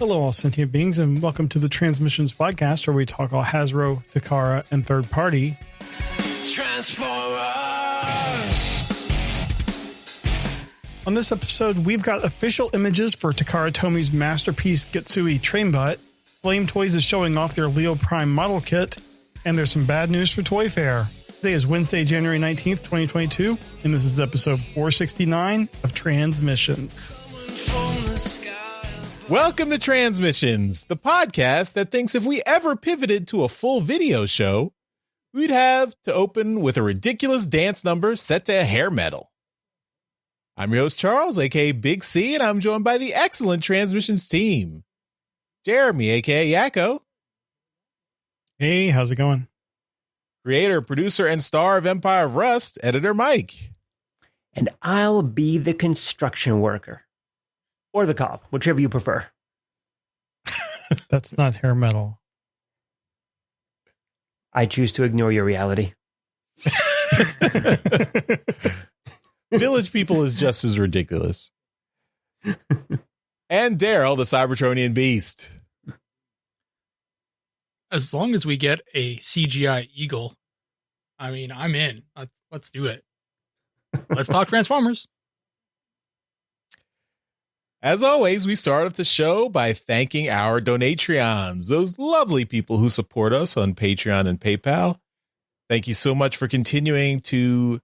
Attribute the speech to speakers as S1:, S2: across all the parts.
S1: Hello, all sentient beings, and welcome to the Transmissions podcast, where we talk all Hasbro, Takara, and third party. Transformers! On this episode, we've got official images for Takara Tomy's masterpiece Getsuei Trainbot. Flame Toys is showing off their Leo Prime model kit, and there's some bad news for Toy Fair. Today is Wednesday, January 19th, 2022, and this is episode 469 of Transmissions.
S2: Welcome to Transmissions, the podcast that thinks if we ever pivoted to a full video show, we'd have to open with a ridiculous dance number set to hair metal. I'm your host, Charles, aka Big C, and I'm joined by the excellent Transmissions team. Jeremy, aka Yakko.
S1: Hey, how's it going?
S2: Creator, producer, and star of Empire of Rust, editor Mike.
S3: And I'll be the construction worker. Or the cop, whichever you prefer.
S1: That's not hair metal.
S3: I choose to ignore your reality.
S2: Village People is just as ridiculous. And Daryl, the Cybertronian beast.
S4: As long as we get a CGI eagle, I mean, I'm in. Let's do it. Let's talk Transformers.
S2: As always, we start off the show by thanking our Donatreons, those lovely people who support us on Patreon and PayPal. Thank you so much for continuing to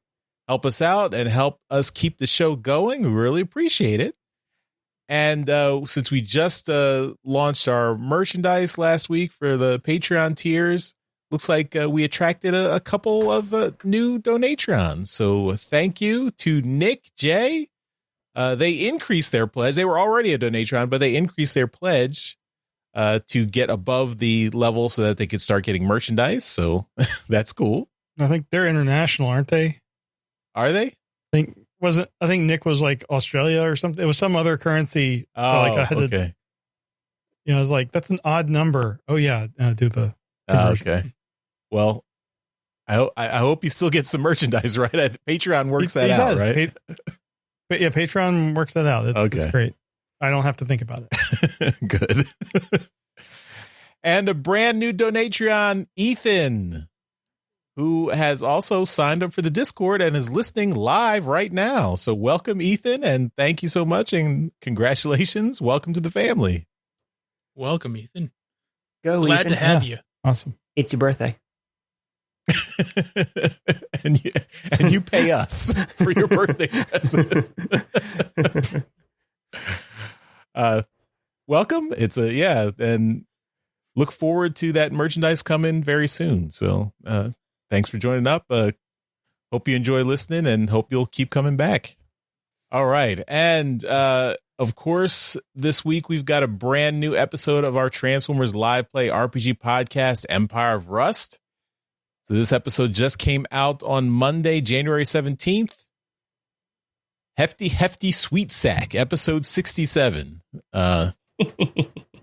S2: help us out and help us keep the show going. We really appreciate it. And since we just launched our merchandise last week for the Patreon tiers, looks like we attracted a couple of new Donatreons. So thank you to Nick J. They increased their pledge. They were already a Donatron, but they increased their pledge to get above the level so that they could start getting merchandise. So that's cool.
S1: I think they're international, aren't they?
S2: Are they?
S1: I think Nick was like Australia or something. It was some other currency.
S2: Oh,
S1: like I had
S2: okay.
S1: I was like, that's an odd number. Oh yeah, do the conversion.
S2: Okay. Well, I hope he still gets the merchandise right. Patreon works that out, does, right?
S1: But yeah, Patreon works that out. It's great. I don't have to think about it.
S2: Good. And a brand new Donatreon, Ethan, who has also signed up for the Discord and is listening live right now. So welcome, Ethan, and thank you so much, and congratulations. Welcome to the family.
S4: Welcome, Ethan.
S3: Glad
S4: Ethan. To have you.
S1: Awesome.
S3: It's your birthday.
S2: and you pay us for your birthday present. Welcome. It's and look forward to that merchandise coming very soon. So thanks for joining up. Hope you enjoy listening and hope you'll keep coming back. All right. And of course, this week we've got a brand new episode of our Transformers live play RPG podcast, Empire of Rust. So this episode just came out on Monday, January 17th. Hefty Sweet Sack, episode 67.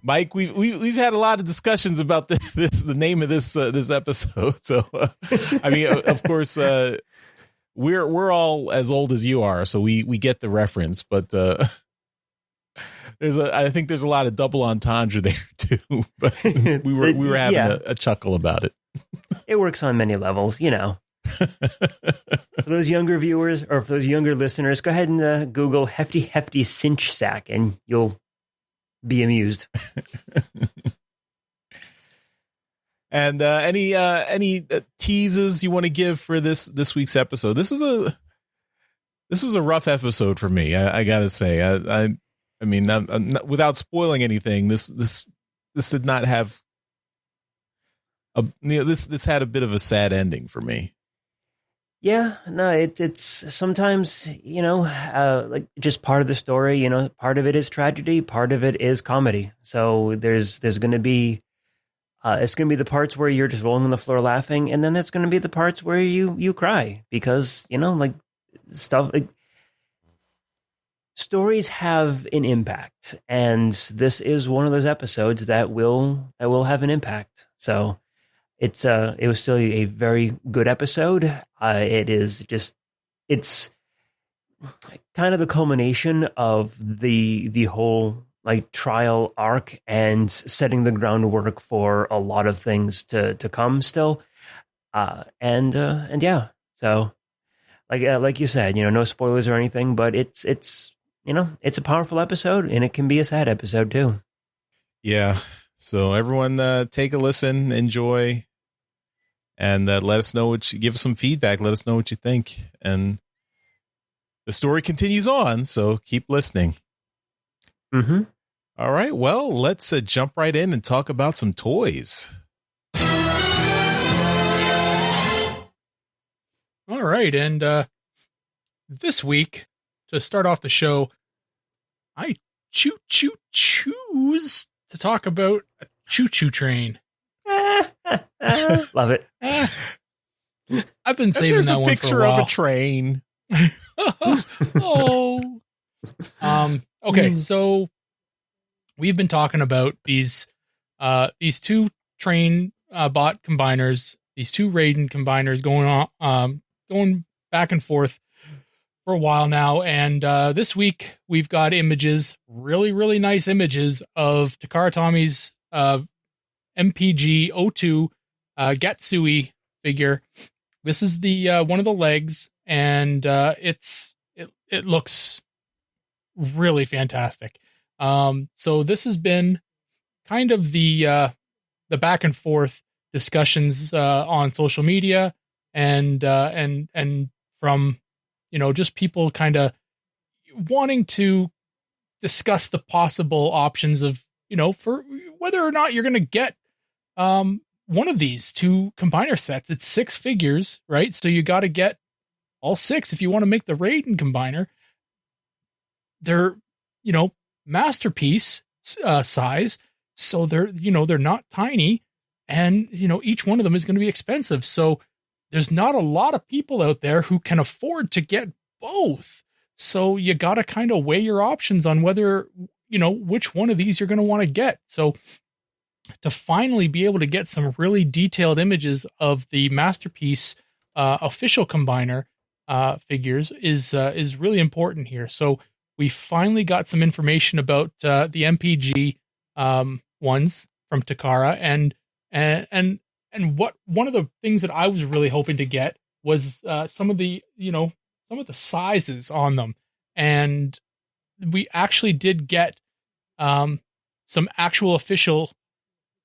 S2: Mike, we've had a lot of discussions about the name of this episode. So I mean, of course, we're all as old as you are, so we get the reference. But I think there's a lot of double entendre there too. But we were having a chuckle about it.
S3: It works on many levels, For those younger viewers or for those younger listeners, go ahead and Google hefty cinch sack and you'll be amused.
S2: And any teases you want to give for this week's episode? This is a rough episode for me. I gotta say. I mean, I'm not, without spoiling anything, this did not have. This had a bit of a sad ending for me.
S3: Yeah, no, it's sometimes, like just part of the story, part of it is tragedy, part of it is comedy. So there's going to be, it's going to be the parts where you're just rolling on the floor laughing. And then there's going to be the parts where you cry because, like stuff like stories have an impact. And this is one of those episodes that will have an impact. So it was still a very good episode. It's kind of the culmination of the whole like trial arc and setting the groundwork for a lot of things to come still. And yeah, so like you said, no spoilers or anything, but it's it's a powerful episode, and it can be a sad episode too.
S2: Yeah. So everyone, take a listen, enjoy, and let us know give us some feedback. Let us know what you think. And the story continues on, so keep listening.
S3: Mm-hmm.
S2: All right. Well, let's jump right in and talk about some toys.
S4: All right. And this week, to start off the show, I choose to talk about a choo-choo train.
S3: Love it.
S4: I've been saving that one for a while.
S2: There's a picture of a train.
S4: Oh. Okay, so we've been talking about these two train bot combiners, these two Raiden combiners going back and forth for a while now, and this week we've got images, really, really nice images of Takara Tomy's MPG-02 Getsuei figure. This is the one of the legs, and it looks really fantastic. So this has been kind of the back and forth discussions on social media, and from just people kind of wanting to discuss the possible options of for whether or not you're going to get one of these two combiner sets. It's 6 figures, right? So you got to get all 6 if you want to make the Raiden combiner. They're masterpiece size, so they're not tiny, and each one of them is going to be expensive. So there's not a lot of people out there who can afford to get both. So you got to kind of weigh your options on whether which one of these you're going to want to get. So to finally be able to get some really detailed images of the masterpiece official combiner figures is really important here. So we finally got some information about the MPG ones from Takara, and what one of the things that I was really hoping to get was some of the sizes on them, and we actually did get some actual official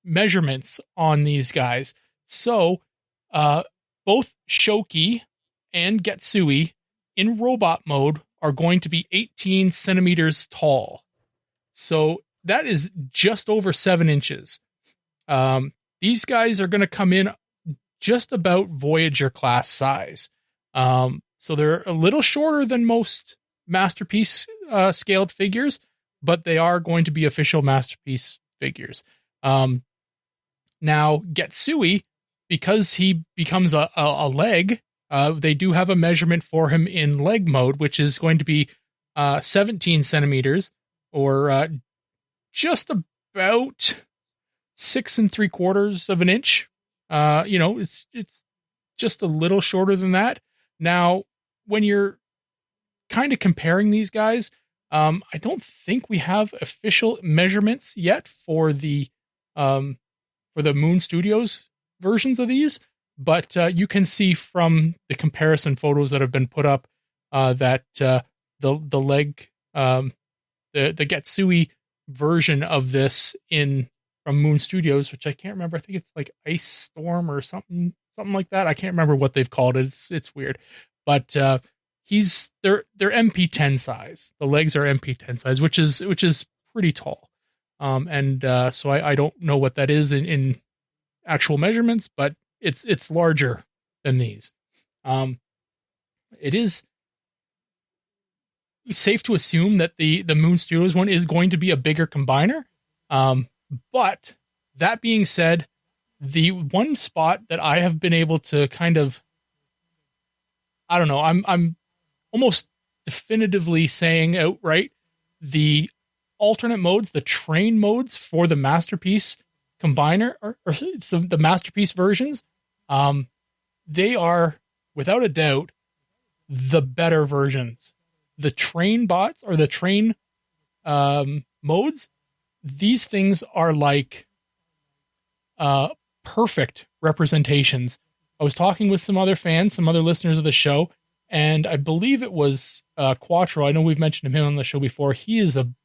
S4: measurements on these guys. So both Shoki and Getsuei in robot mode are going to be 18 centimeters tall. So that is just over 7 inches. These guys are going to come in just about Voyager class size. So they're a little shorter than most masterpiece scaled figures, but they are going to be official masterpiece figures. Now, Getsuei, because he becomes a leg, they do have a measurement for him in leg mode, which is going to be 17 centimeters, or just about 6 3/4 of an inch. It's just a little shorter than that. Now, when you're kind of comparing these guys, I don't think we have official measurements yet for the Moon Studios versions of these, but you can see from the comparison photos that have been put up that the leg, the Getsuei version of this from Moon Studios, which I can't remember. I think it's like Ice Storm or something like that. I can't remember what they've called it. It's weird, but they're MP10 size. The legs are MP10 size, which is pretty tall. So I don't know what that is in actual measurements, but it's larger than these. It is safe to assume that the Moon Studios one is going to be a bigger combiner. But that being said, the one spot that I have been able to kind of, I don't know, I'm almost definitively saying outright, the alternate modes, the train modes for the masterpiece combiner, or the masterpiece versions, they are without a doubt the better versions. The train bots, or the train modes, these things are like perfect representations. I was talking with some other fans, some other listeners of the show, and I believe it was Quattro. I know we've mentioned him on the show before. The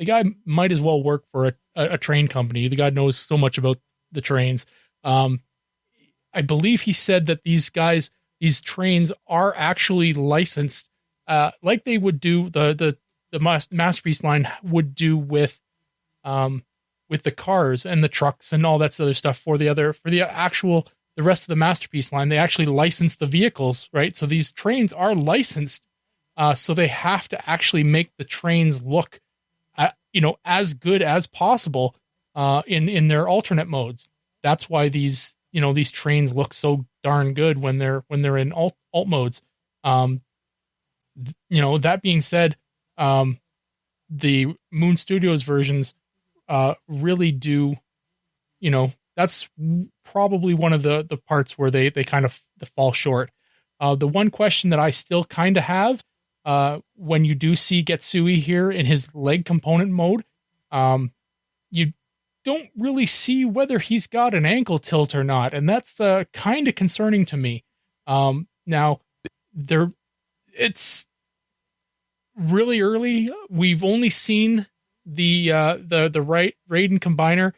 S4: guy might as well work for a train company. The guy knows so much about the trains. I believe he said that these trains are actually licensed, like they would do the Masterpiece line would do with the cars and the trucks and all that other stuff for the rest of the Masterpiece line. They actually license the vehicles, right? So these trains are licensed, so they have to actually make the trains look, as good as possible in their alternate modes. That's why these trains look so darn good when they're in alt modes. That being said, the Moon Studios versions really do, that's probably one of the parts where they kind of fall short. The one question that I still kind of have, when you do see Getsuei here in his leg component mode, you don't really see whether he's got an ankle tilt or not, and that's kind of concerning to me. Now, it's really early. We've only seen the Raiden combiner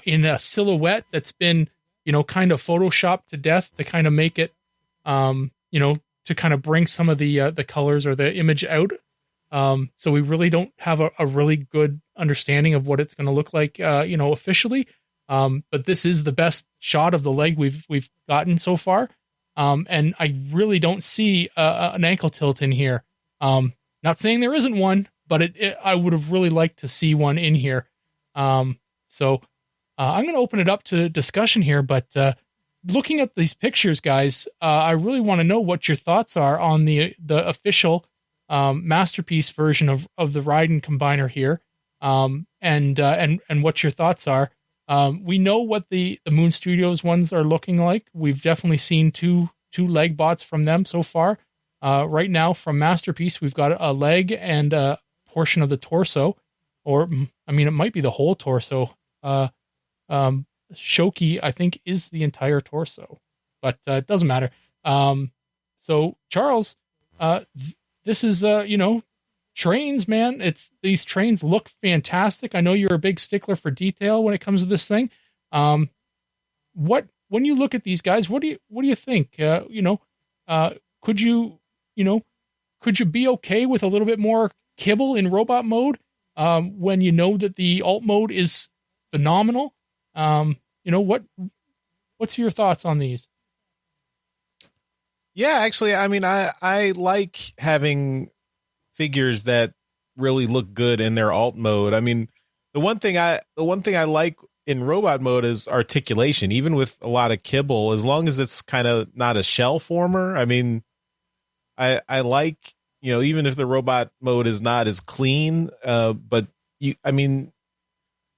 S4: in a silhouette that's been kind of photoshopped to death to kind of make it to kind of bring some of the colors or the image out. So we really don't have a really good understanding of what it's going to look like, officially. But this is the best shot of the leg we've gotten so far. And I really don't see an ankle tilt in here. Not saying there isn't one, but I would have really liked to see one in here. So I'm going to open it up to discussion here, but looking at these pictures, guys, I really want to know what your thoughts are on the official Masterpiece version of the Raiden combiner here, and what your thoughts are. We know what the Moon Studios ones are looking like. We've definitely seen two leg bots from them so far. Right now from Masterpiece, we've got a leg and a portion of the torso, or it might be the whole torso. Shoki, I think, is the entire torso, but it doesn't matter. So Charles, this is trains, man. These trains look fantastic. I know you're a big stickler for detail when it comes to this thing. When you look at these guys, what do you think? Could you be okay with a little bit more kibble in robot mode when you know that the alt mode is phenomenal? What's your thoughts on these?
S2: Yeah, actually, I like having figures that really look good in their alt mode. The one thing I like in robot mode is articulation, even with a lot of kibble, as long as it's kind of not a shell former. I like, even if the robot mode is not as clean, but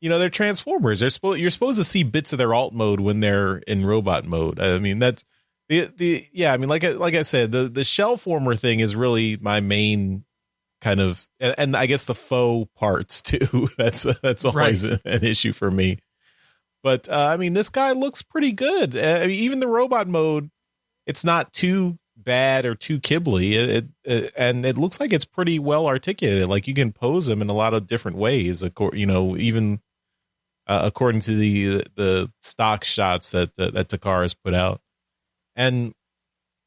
S2: they're Transformers. You're supposed to see bits of their alt mode when they're in robot mode. That's like I said, the shell former thing is really my main kind of, and I guess the faux parts too. That's always an issue for me. But this guy looks pretty good. Even the robot mode, it's not too bad or too kibbly. And it looks like it's pretty well articulated. Like you can pose him in a lot of different ways. Even according to the stock shots that Takara has put out. And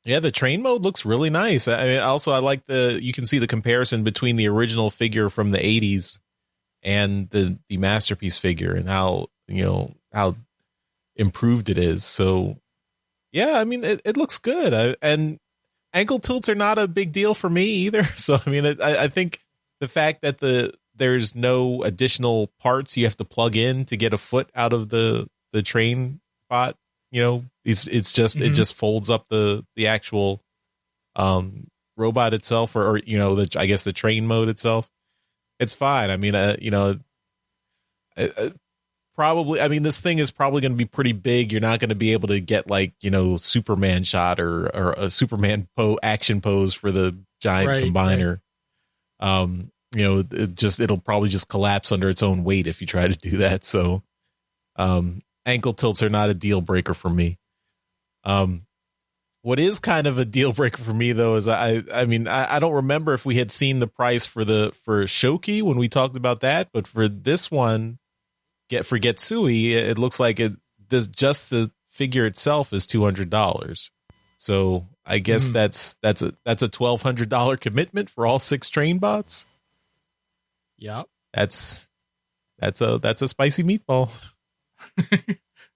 S2: yeah, the train mode looks really nice. Also, I like you can see the comparison between the original figure from the 80s and the Masterpiece figure, and how improved it is. So yeah, it looks good. And ankle tilts are not a big deal for me either. So I think the fact that there's no additional parts you have to plug in to get a foot out of the train bot, it's just it just folds up the actual robot itself, or I guess the train mode itself. It's fine. Probably, this thing is probably going to be pretty big. You're not going to be able to get Superman shot or a Superman action pose for the giant combiner. it'll probably just collapse under its own weight if you try to do that. So ankle tilts are not a deal breaker for me. What is kind of a deal breaker for me though is I don't remember if we had seen the price for Shoki when we talked about that, but for this one, for Getsuei, it looks like just the figure itself is $200. So I guess that's a $1,200 commitment for all 6 train bots.
S4: Yeah,
S2: that's a spicy meatball.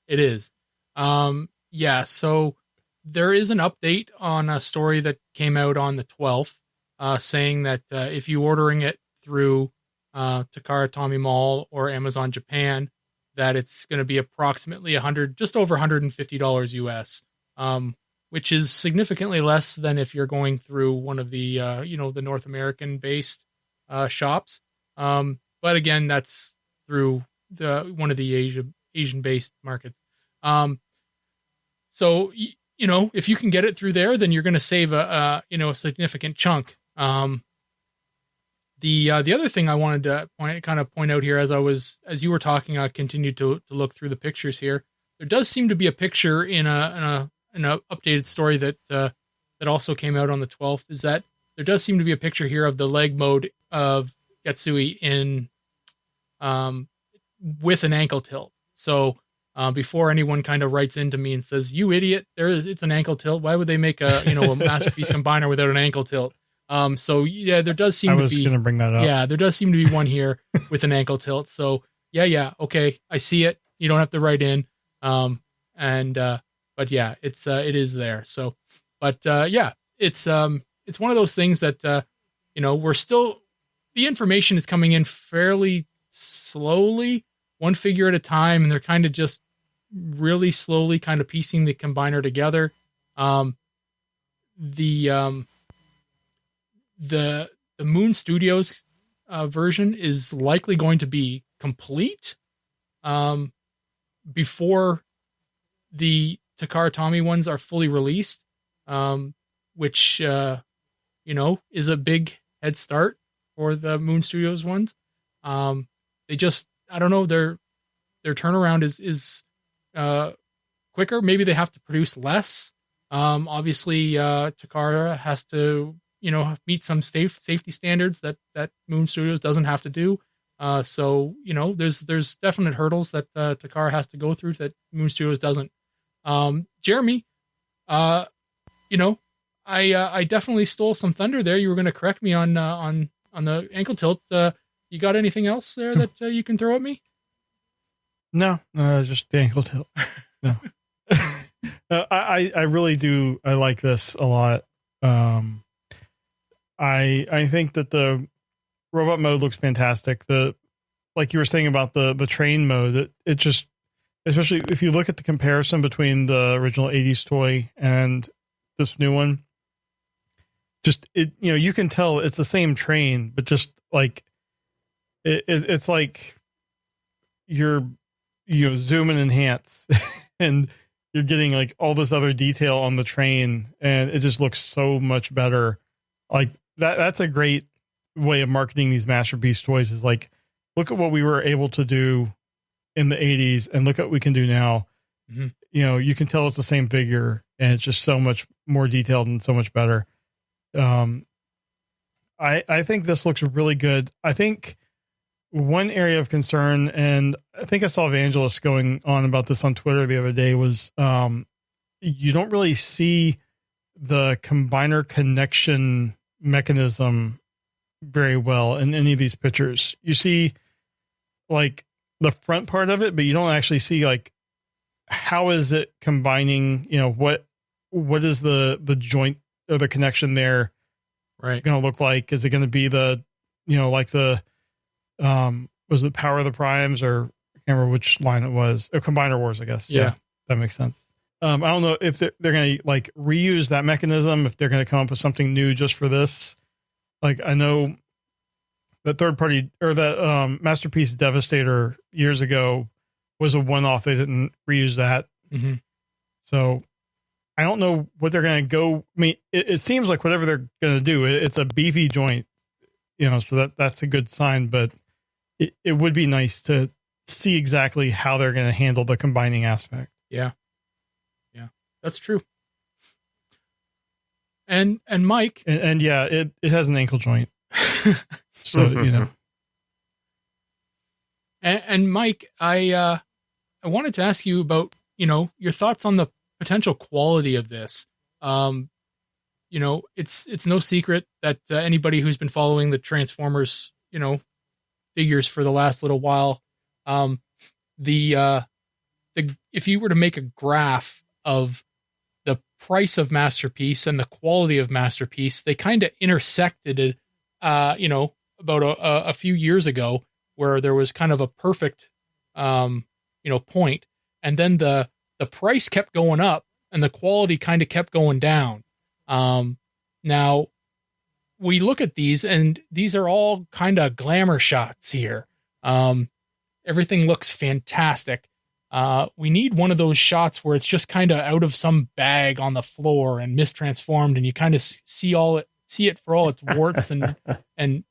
S4: It is. Yeah. So there is an update on a story that came out on the 12th, saying that if you're ordering it through Takara Tomy Mall or Amazon Japan, that it's going to be approximately just over $150 US, which is significantly less than if you're going through one of the the North American based shops. But again, that's through one of the Asian based markets. So if you can get it through there, then you're going to save a significant chunk. The other thing I wanted to point out here, as you were talking, I continued to look through the pictures here. There does seem to be a picture in a updated story that also came out on the 12th. Is that there does seem to be a picture here of the leg mode of Getsuei in with an ankle tilt. So before anyone kind of writes into me and says, "You idiot, it's an ankle tilt. Why would they make a masterpiece combiner without an ankle tilt?" So yeah, there does seem to be. I was going
S1: to bring that up.
S4: Yeah, there does seem to be one here with an ankle tilt. So yeah, okay, I see it. You don't have to write in. But yeah, it is there. So, but yeah, it's one of those things that we're still, the information is coming in fairly slowly, one figure at a time, and they're kind of just really slowly kind of piecing the combiner together. The Moon Studios version is likely going to be complete before the Takara Tomy ones are fully released, which is a big head start for the Moon Studios ones. They just, I don't know, their turnaround is quicker. Maybe they have to produce less. Obviously, Takara has to meet some safety standards that Moon Studios doesn't have to do. So there's definite hurdles that Takara has to go through that Moon Studios doesn't. Jeremy, I definitely stole some thunder there. You were going to correct me on the ankle tilt. You got anything else there that you can throw at me?
S1: No, just the ankle tilt. No, I really do. I like this a lot. I think that the robot mode looks fantastic. Like you were saying about the train mode, it just, especially if you look at the comparison between the original 80s toy and this new one, just you can tell it's the same train, but just like it's like you're zoom and enhance and you're getting like all this other detail on the train, and it just looks so much better. Like that's a great way of marketing these masterpiece toys, is like, look at what we were able to do in the 80s and look at what we can do now. Mm-hmm. You can tell it's the same figure, and it's just so much more detailed and so much better. I think this looks really good. I think one area of concern, and I think I saw Evangelist going on about this on Twitter the other day, was you don't really see the combiner connection mechanism very well in any of these pictures. You see like the front part of it, but you don't actually see like how is it combining, what is the joint or the connection there
S4: right
S1: going to look like? Is it going to be the, like the, was it Power of the Primes, or I can't remember which line it was, or Combiner Wars, I guess.
S4: Yeah.
S1: That makes sense. I don't know if they're going to like reuse that mechanism, if they're going to come up with something new just for this. Like I know the third party, or the Masterpiece Devastator years ago was a one-off. They didn't reuse that.
S4: Mm-hmm.
S1: So I don't know what they're going to go. I mean, it seems like whatever they're going to do, it's a beefy joint, so that's a good sign, but it would be nice to see exactly how they're going to handle the combining aspect.
S4: Yeah. That's true. And Mike.
S1: And yeah, it has an ankle joint. So,
S4: And Mike, I wanted to ask you about, your thoughts on the potential quality of this. It's no secret that anybody who's been following the Transformers, figures for the last little while, if you were to make a graph of the price of Masterpiece and the quality of Masterpiece, they kind of intersected, about a few years ago, where there was kind of a perfect, point, and then the price kept going up and the quality kind of kept going down. Now we look at these, and these are all kind of glamour shots here. Everything looks fantastic. We need one of those shots where it's just kind of out of some bag on the floor and mistransformed, and you kind of see it for all its warts and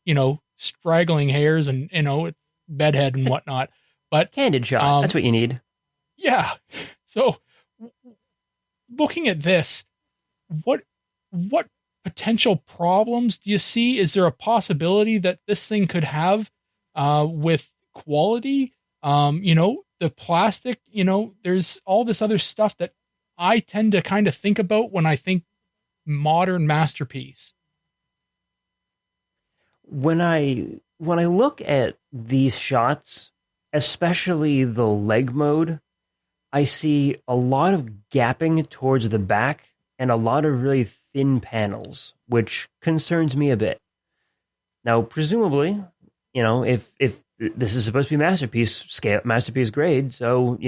S4: straggling hairs and it's bedhead and whatnot. But
S3: candid shot, that's what you need.
S4: Yeah. So looking at this, what potential problems do you see? Is there a possibility that this thing could have with quality? The plastic, there's all this other stuff that I tend to kind of think about when I think modern Masterpiece.
S3: When I look at these shots, especially the leg mode, I see a lot of gapping towards the back and a lot of really thin panels, which concerns me a bit. Now, presumably, if this is supposed to be Masterpiece scale, Masterpiece grade, so,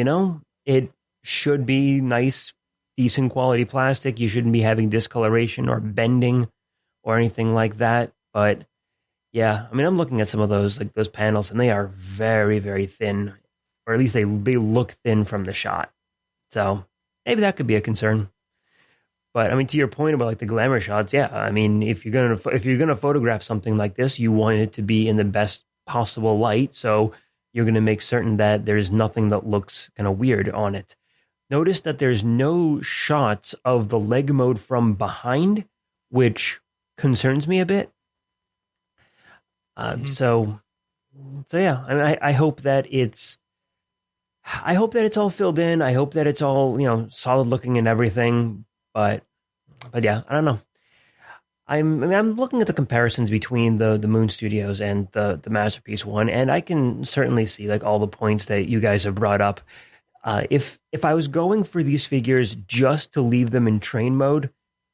S3: it should be nice, decent quality plastic. You shouldn't be having discoloration or bending or anything like that. But yeah, I'm looking at some of those panels, and they are very, very thin, or at least they look thin from the shot. So maybe that could be a concern. But to your point about the glamour shots, yeah, if you're gonna photograph something like this, you want it to be in the best possible light, so you're gonna make certain that there's nothing that looks kind of weird on it. Notice that there's no shots of the leg mode from behind, which concerns me a bit. So yeah, I hope that it's all filled in. I hope that it's all solid looking and everything. But yeah, I don't know. I'm looking at the comparisons between the Moon Studios and the Masterpiece one, and I can certainly see all the points that you guys have brought up. If I was going for these figures just to leave them in train mode,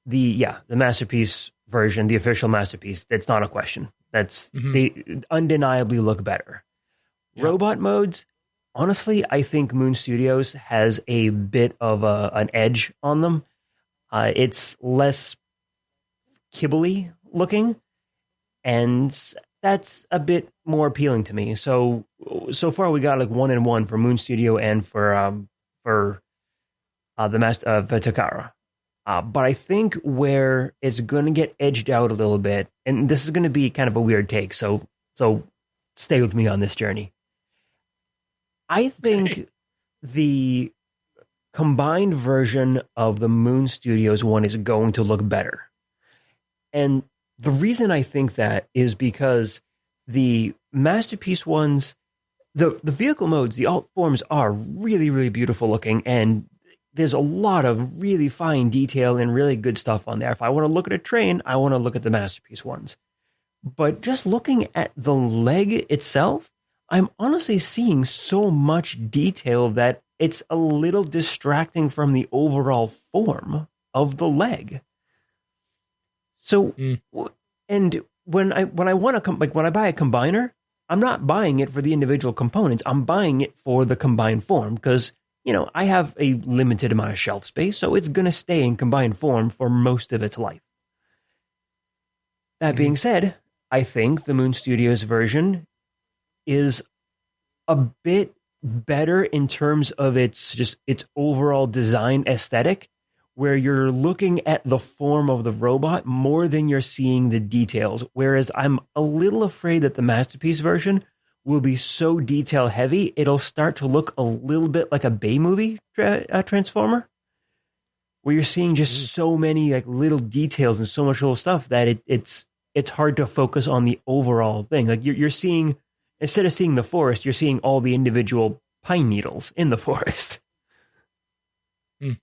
S3: the Masterpiece version, the official Masterpiece, that's not a question. They undeniably look better. Yeah. Robot modes, honestly, I think Moon Studios has a bit of an edge on them. It's less kibbly looking, and that's a bit more appealing to me. So far we got 1-in-1 for Moon Studio and for the Master of Takara. But I think where it's going to get edged out a little bit, and this is going to be kind of a weird take, so stay with me on this journey. I think the combined version of the Moon Studios one is going to look better. And the reason I think that is because the Masterpiece ones, the vehicle modes, the alt forms are really, really beautiful looking, and there's a lot of really fine detail and really good stuff on there. If I want to look at a train, I want to look at the Masterpiece ones. But just looking at the leg itself, I'm honestly seeing so much detail that it's a little distracting from the overall form of the leg. So, and when I want to when I buy a combiner, I'm not buying it for the individual components. I'm buying it for the combined form because, I have a limited amount of shelf space, so it's going to stay in combined form for most of its life. That being said, I think the Moon Studios version is a bit better in terms of its overall design aesthetic, where you're looking at the form of the robot more than you're seeing the details. Whereas I'm a little afraid that the Masterpiece version will be so detail heavy, it'll start to look a little bit like a Bay movie Transformer, where you're seeing just so many like little details and so much little stuff that it's hard to focus on the overall thing. Like you're seeing, instead of seeing the forest, you're seeing all the individual pine needles in the forest.
S4: Okay.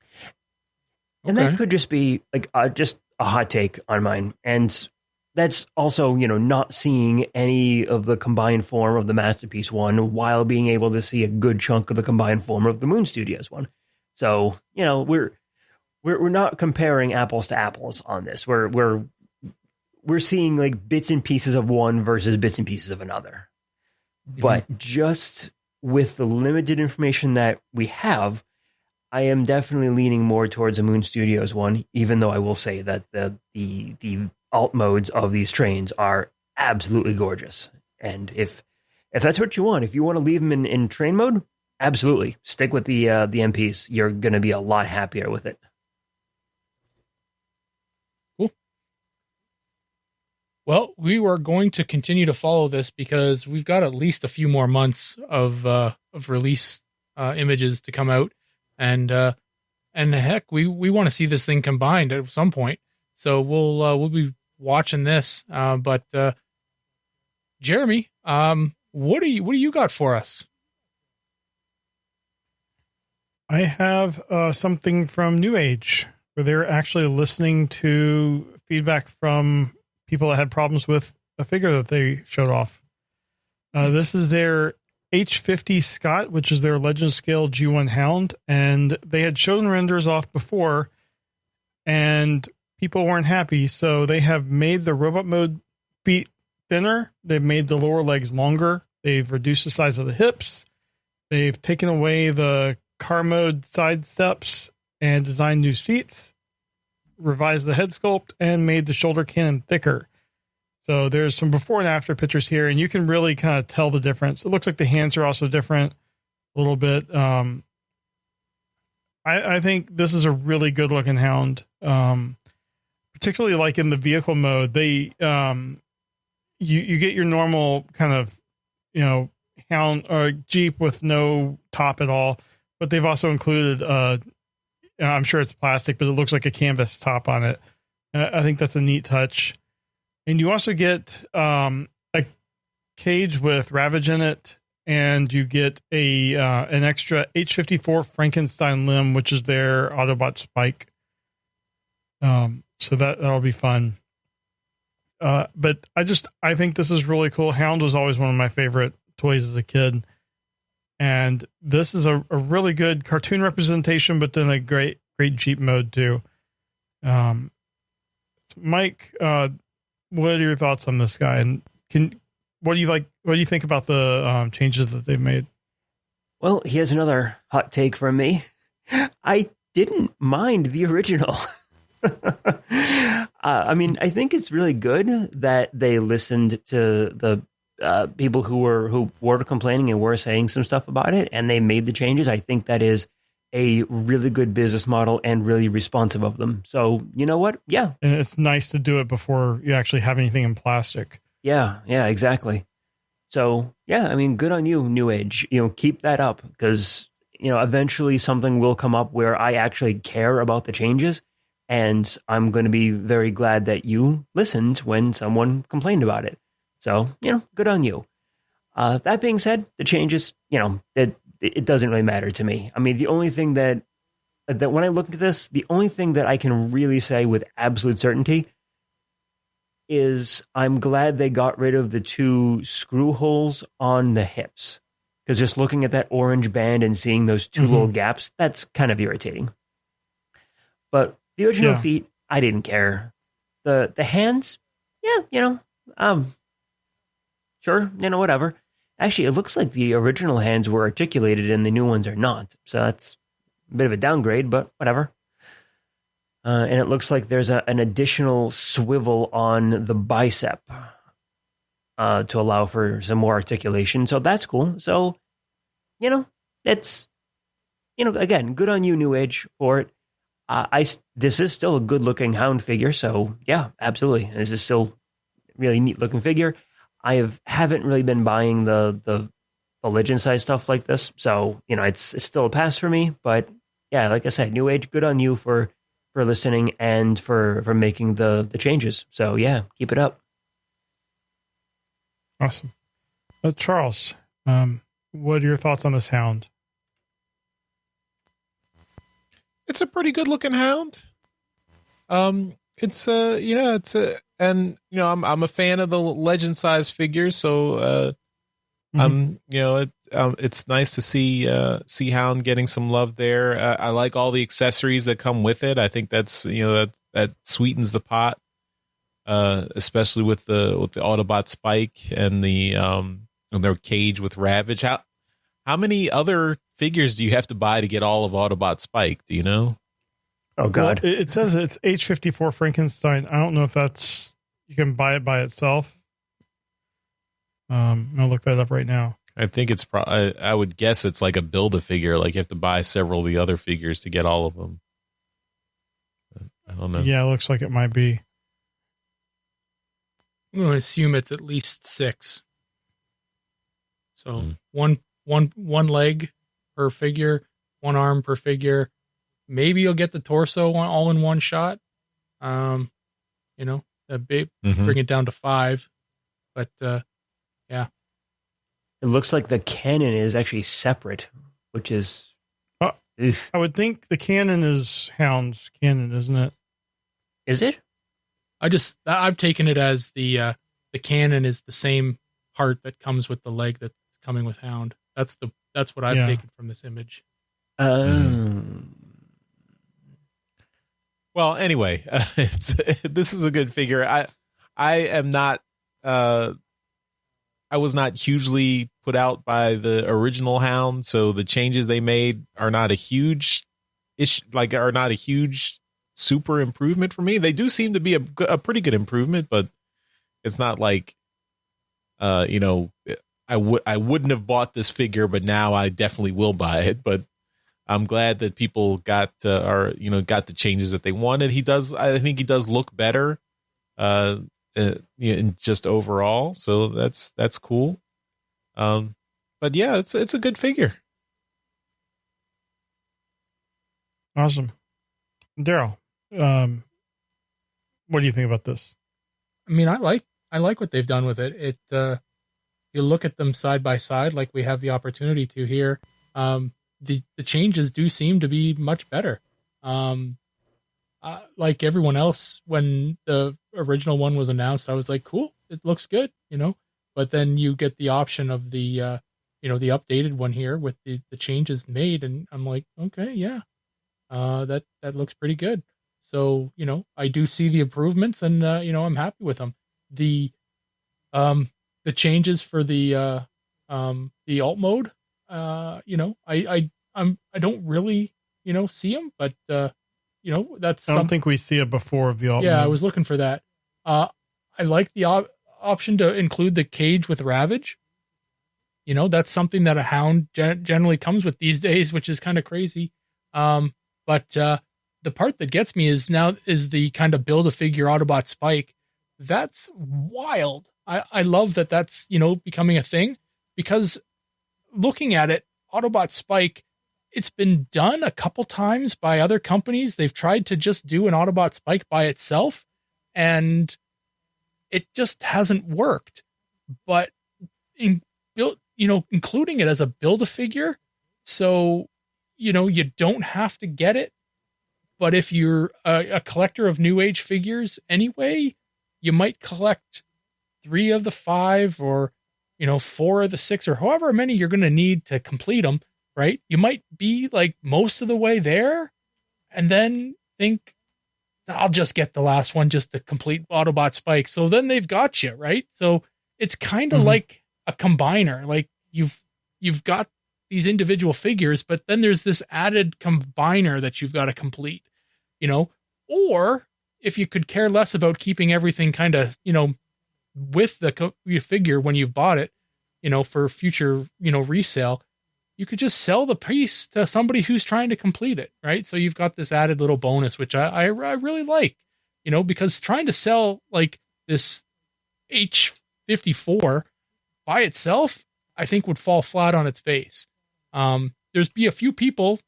S3: And that could just be like just a hot take on mine. And that's also, not seeing any of the combined form of the Masterpiece one while being able to see a good chunk of the combined form of the Moon Studios one. So, we're not comparing apples to apples on this. We're seeing like bits and pieces of one versus bits and pieces of another. Mm-hmm. But just with the limited information that we have, I am definitely leaning more towards a Moon Studios one, even though I will say that the alt modes of these trains are absolutely gorgeous. And if that's what you want, if you want to leave them in train mode, absolutely stick with the MPs. You're going to be a lot happier with it.
S4: Cool. Well, we are going to continue to follow this because we've got at least a few more months of release images to come out. And heck, we want to see this thing combined at some point. So we'll be watching this. But Jeremy, what do you got for us?
S1: I have something from New Age where they're actually listening to feedback from people that had problems with a figure that they showed off. This is their H50 Scott, which is their Legend Scale G1 Hound, and they had shown renders off before, and people weren't happy, so they have made the robot mode feet thinner. They've made the lower legs longer. They've reduced the size of the hips. They've taken away the car mode side steps and designed new seats, revised the head sculpt, and made the shoulder cannon thicker. So there's some before and after pictures here, and you can really kind of tell the difference. It looks like the hands are also different a little bit. I think this is a really good looking hound. Particularly like in the vehicle mode, they you get your normal kind of hound or Jeep with no top at all, but they've also included I'm sure it's plastic, but it looks like a canvas top on it. I think that's a neat touch. And you also get a cage with Ravage in it, and you get an extra H54 Frankenstein limb, which is their Autobot Spike. So that'll be fun. But I think this is really cool. Hound was always one of my favorite toys as a kid. And this is a really good cartoon representation, but then a great Jeep mode too. Mike, what are your thoughts on this guy? And what do you think about the changes that they've made?
S3: Well, here's another hot take from me. I didn't mind the original. I mean, I think it's really good that they listened to the people who were complaining and were saying some stuff about it, and they made the changes. I think that is a really good business model and really responsive of them. So you know what? Yeah.
S1: And it's nice to do it before you actually have anything in plastic.
S3: Yeah, exactly. So yeah, I mean, good on you, New Age. Keep that up, because eventually something will come up where I actually care about the changes, and I'm going to be very glad that you listened when someone complained about it. So, good on you. That being said, the changes, it doesn't really matter to me. I mean, the only thing that when I look at this, the only thing that I can really say with absolute certainty is I'm glad they got rid of the 2 screw holes on the hips. Because just looking at that orange band and seeing those 2 little gaps, that's kind of irritating. But the original feet, I didn't care. The hands, sure, whatever. Actually, it looks like the original hands were articulated and the new ones are not. So that's a bit of a downgrade, but whatever. And it looks like there's an additional swivel on the bicep to allow for some more articulation. So that's cool. So, it's, again, good on you, New Age, for it. This is still a good looking Hound figure. So yeah, absolutely. This is still really neat looking figure. Haven't really been buying the Legend size stuff like this. So, it's still a pass for me, but yeah, like I said, New Age, good on you for listening and for making the changes. So yeah, keep it up.
S1: Awesome. Charles, what are your thoughts on this Hound?
S2: It's a pretty good looking Hound. It's I'm a fan of the legend size figures, so it's nice to see Hound getting some love there. I like all the accessories that come with it. I think that's that sweetens the pot, especially with the Autobot Spike and their cage with Ravage. How many other figures do you have to buy to get all of Autobot Spike? Do you know?
S3: Oh God!
S1: Well, it says it's H54 Frankenstein. I don't know if you can buy it by itself. I'm gonna look that up right now.
S2: I think it's I would guess it's like a Build-A-Figure. Like you have to buy several of the other figures to get all of them. I don't know.
S1: Yeah, it looks like it might be.
S4: I'm going to assume it's at least 6. So one leg per figure, one arm per figure. Maybe you'll get the torso all in one shot. Bring it down to 5. But yeah.
S3: It looks like the cannon is actually separate, which is.
S1: I would think the cannon is Hound's cannon, isn't it?
S3: Is it?
S4: I've taken it as the cannon is the same part that comes with the leg that's coming with Hound. That's what I've taken from this image.
S2: Well, anyway, this is a good figure. I am not. I was not hugely put out by the original Hound, so the changes they made are not a huge super improvement for me. They do seem to be a pretty good improvement, but it's not like, I wouldn't have bought this figure, but now I definitely will buy it. But I'm glad that people got the changes that they wanted. I think he does look better, in just overall. So that's cool. But yeah, it's a good figure.
S1: Awesome. Daryl, what do you think about this?
S4: I mean, I like what they've done with it. You look at them side by side, like we have the opportunity to here. The changes do seem to be much better. Like everyone else, when the original one was announced, I was like, cool, it looks good, but then you get the option of the the updated one here with the changes made. And I'm like, okay, yeah, that looks pretty good. So, I do see the improvements and, I'm happy with them. The changes for the alt mode, I don't really, see them, but, that's
S1: I don't think we see it before of the alt mode.
S4: I was looking for that. I like the option to include the cage with Ravage. That's something that a Hound generally comes with these days, which is kind of crazy. But the part that gets me is the kind of Build-A-Figure Autobot Spike. That's wild. I love that that's, becoming a thing, because looking at it, Autobot Spike, it's been done a couple times by other companies. They've tried to just do an Autobot Spike by itself, and it just hasn't worked. But including it as a Build-A-Figure, so you don't have to get it. But if you're a collector of New Age figures anyway, you might collect 3 of the 5 or 4 of the 6 or however many you're going to need to complete them. Right? You might be like most of the way there and then think, I'll just get the last one just to complete Autobot Spike. So then they've got you, right? So it's kind of like a combiner. Like you've got these individual figures, but then there's this added combiner that you've got to complete, or if you could care less about keeping everything kind of, with the figure when you've bought it, for future, resale, you could just sell the piece to somebody who's trying to complete it, right? So you've got this added little bonus, which I really like, because trying to sell like this H-54 by itself, I think would fall flat on its face. There's be a few people,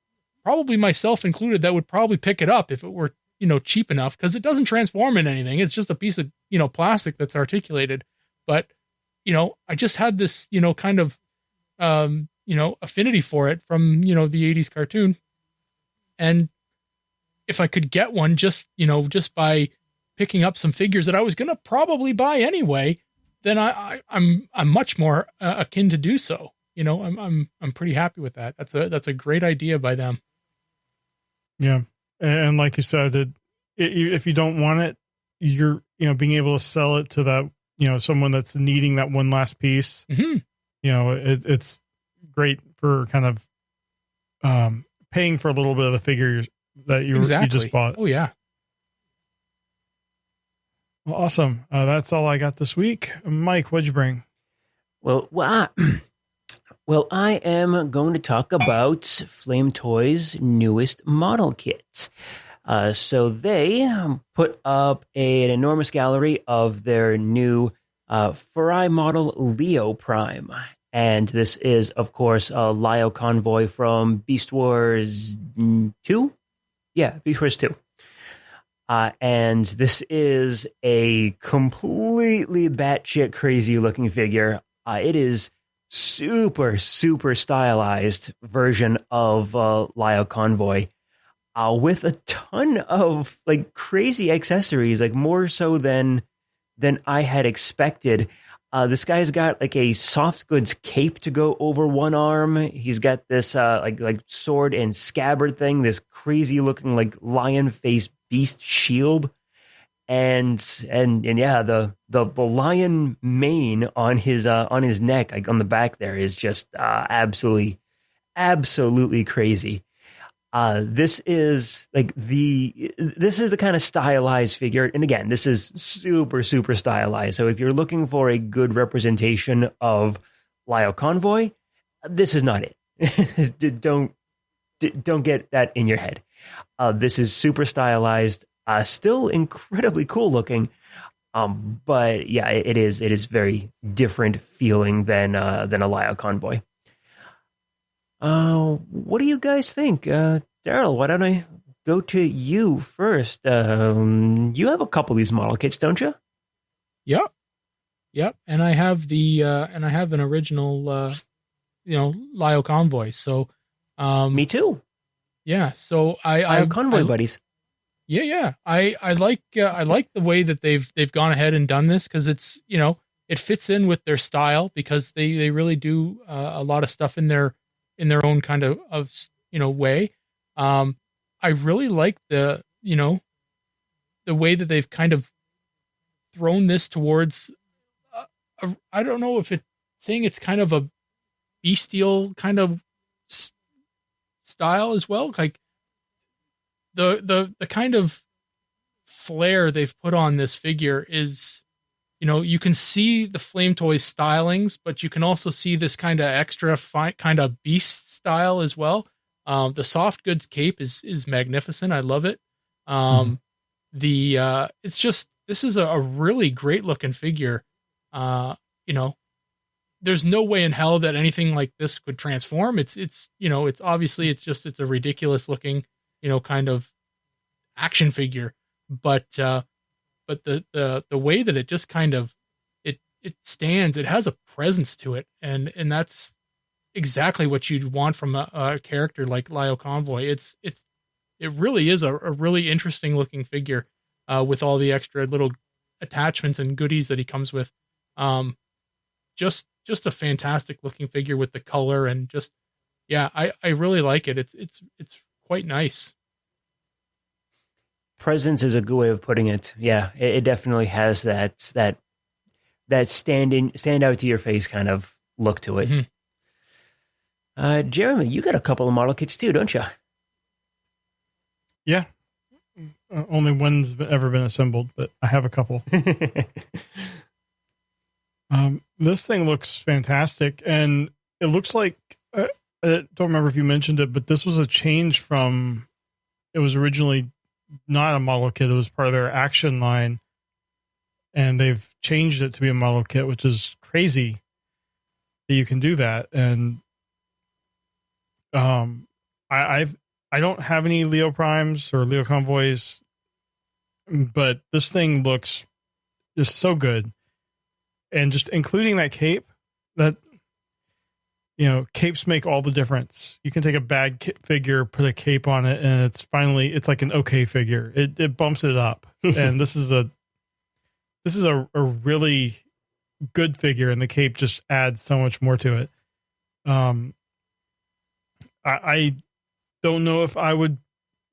S4: probably myself included, that would probably pick it up if it were, cheap enough, because it doesn't transform in anything. It's just a piece of, plastic that's articulated. But, I just had this, kind of, affinity for it from, the 80s cartoon. And if I could get one just by picking up some figures that I was going to probably buy anyway, then I'm much more akin to do so. I'm pretty happy with that. That's a great idea by them.
S1: Yeah. And like you said, if you don't want it, you're, being able to sell it to that, someone that's needing that one last piece,
S4: mm-hmm.
S1: It's great for kind of, paying for a little bit of the figure that you just bought.
S4: Oh yeah.
S1: Well, awesome. That's all I got this week. Mike, what'd you bring?
S3: Well, I am going to talk about Flame Toys' newest model kits. So they put up an enormous gallery of their new Farai model Leo Prime. And this is, of course, a Lio Convoy from Beast Wars 2? Yeah, Beast Wars 2. And this is a completely batshit crazy looking figure. It is super, super stylized version of Lio Convoy with a ton of like crazy accessories, like more so than I had expected. This guy's got like a soft goods cape to go over one arm. He's got this like sword and scabbard thing, this crazy looking like lion face beast shield. And yeah, the lion mane on his neck, like on the back there, is just absolutely crazy. This is the kind of stylized figure, and again, this is super stylized. So if you're looking for a good representation of Lio Convoy, this is not it. Don't get that in your head. This is super stylized. Still incredibly cool looking, but yeah, it is very different feeling than a Lio Convoy. What do you guys think, Daryl? Why don't I go to you first? You have a couple of these model kits, don't you?
S4: Yep. And I have an original, Lio Convoy. So,
S3: me too.
S4: Yeah. So I
S3: have Convoy buddies.
S4: Yeah. I like the way that they've gone ahead and done this, because it's, it fits in with their style, because they really do a lot of stuff in their own kind of way. I really like the way that they've kind of thrown this towards, I don't know if it's saying it's kind of a bestial kind of style as well. Like the kind of flair they've put on this figure is, you can see the Flame Toys stylings, but you can also see this kind of extra kind of beast style as well. The soft goods cape is magnificent. I love it. It's just, this is a really great looking figure. There's no way in hell that anything like this could transform. It's obviously it's a ridiculous looking, kind of action figure, but the way that it just kind of it stands, it has a presence to it, and that's exactly what you'd want from a character like Lio Convoy. It really is a really interesting looking figure, with all the extra little attachments and goodies that he comes with. Just a fantastic looking figure with the color, and just, yeah, I really like it. It's quite nice.
S3: Presence is a good way of putting it. Yeah, it definitely has that stand out to your face kind of look to it. Mm-hmm. Jeremy, you got a couple of model kits too, don't you?
S1: Yeah. Only one's ever been assembled, but I have a couple. This thing looks fantastic, and it looks like I don't remember if you mentioned it, but this was a change from, it was originally not a model kit. It was part of their action line, and they've changed it to be a model kit, which is crazy that you can do that. And I don't have any Leo Primes or Leo Convoys, but this thing looks just so good. And just including that cape, that, capes make all the difference. You can take a bad figure, put a cape on it, and it's like an okay figure. It bumps it up. And this is a really good figure, and the cape just adds so much more to it. I don't know if I would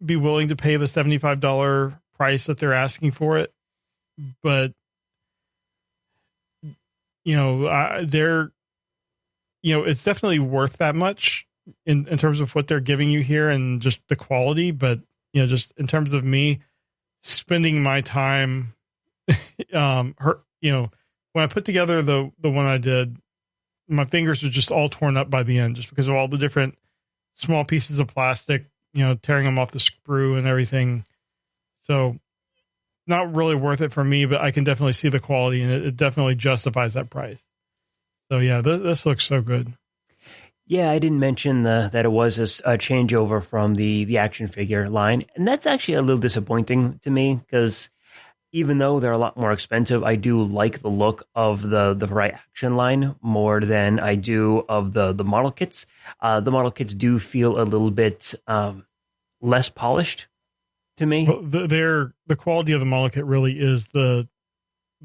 S1: be willing to pay the $75 price that they're asking for it, but it's definitely worth that much in terms of what they're giving you here and just the quality. But, just in terms of me spending my time, when I put together the one I did, my fingers were just all torn up by the end, just because of all the different small pieces of plastic, tearing them off the screw and everything. So not really worth it for me, but I can definitely see the quality, and it definitely justifies that price. So yeah, this looks so good.
S3: Yeah, I didn't mention that it was a changeover from the action figure line, and that's actually a little disappointing to me, because even though they're a lot more expensive, I do like the look of the right action line more than I do of the model kits. The model kits do feel a little bit less polished to me.
S1: Well, the quality of the model kit really is the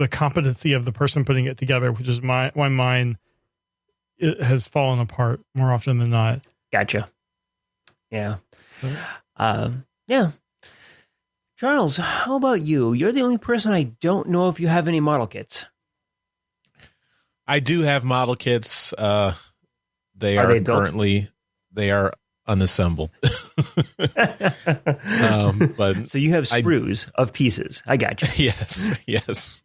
S1: competency of the person putting it together, which is why mine has fallen apart more often than not.
S3: Gotcha. Yeah. Yeah. Charles, how about you? You're the only person I don't know if you have any model kits.
S2: I do have model kits. They are
S3: they
S2: currently unassembled. But
S3: so you have sprues of pieces. I got you.
S2: Yes.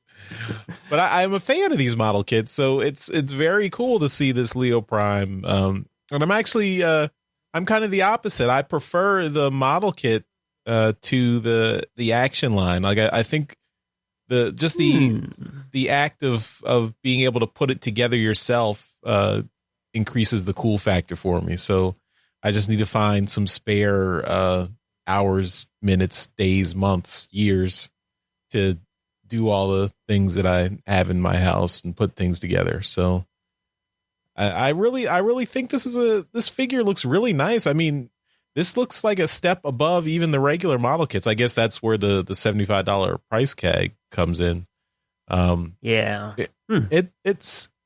S2: But I'm a fan of these model kits, so it's very cool to see this Leo Prime. And I'm actually I'm kind of the opposite. I prefer the model kit to the action line. Like I think the act of being able to put it together yourself increases the cool factor for me. So I just need to find some spare hours, minutes, days, months, years to do all the things that I have in my house and put things together. So I really think this figure looks really nice. I mean, this looks like a step above even the regular model kits. I guess that's where the $75 price tag comes in.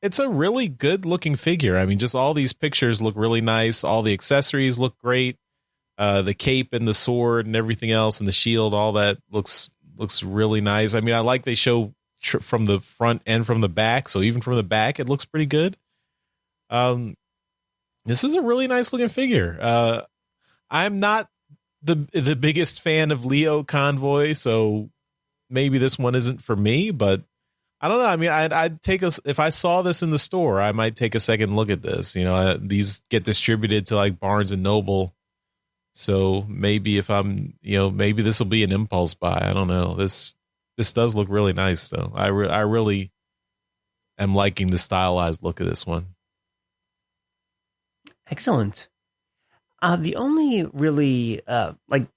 S2: It's a really good looking figure. I mean, just all these pictures look really nice. All the accessories look great. The cape and the sword and everything else and the shield, all that looks really nice. I mean, I like they show from the front and from the back. So even from the back, it looks pretty good. This is a really nice looking figure. I'm not the biggest fan of Leo Convoy, so maybe this one isn't for me, but I don't know. I mean, I'd take if I saw this in the store, I might take a second look at this. These get distributed to like Barnes and Noble. So maybe if I'm, maybe this will be an impulse buy. I don't know. This does look really nice though. I really am liking the stylized look of this one.
S3: Excellent. The only really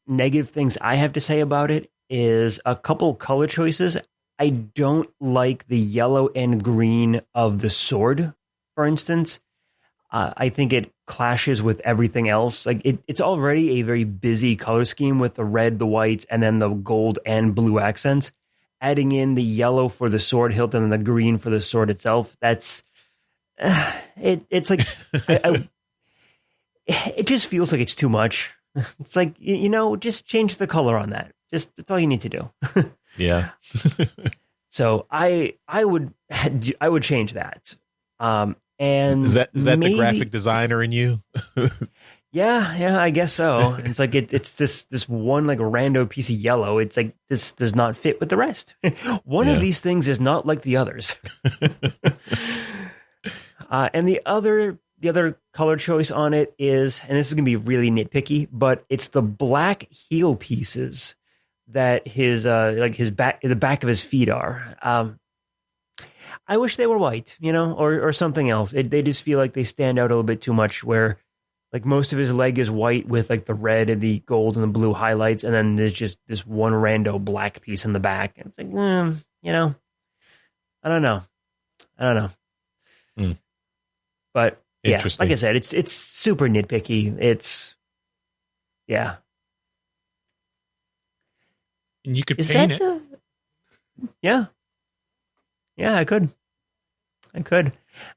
S3: negative things I have to say about it is a couple color choices. I don't like the yellow and green of the sword, for instance. I think it clashes with everything else. Like it's already a very busy color scheme with the red, the white, and then the gold and blue accents. Adding in the yellow for the sword hilt and then the green for the sword itself, that's it's like it just feels like it's too much. It's like, just change the color on that. That's all you need to do.
S2: Yeah.
S3: So I would change that. And
S2: is that the graphic designer in you?
S3: Yeah, I guess so. It's like it's this one like a rando piece of yellow. It's like this does not fit with the rest. One of these things is not like the others. And the other the other color choice on it is, and this is going to be really nitpicky, but it's the black heel pieces that his back, the back of his feet are. I wish they were white, or something else. They just feel like they stand out a little bit too much, where like most of his leg is white with like the red and the gold and the blue highlights. And then there's just this one rando black piece in the back. And it's like, I don't know. But yeah, like I said, it's super nitpicky. Yeah.
S4: And you could paint it.
S3: Yeah. Yeah, I could.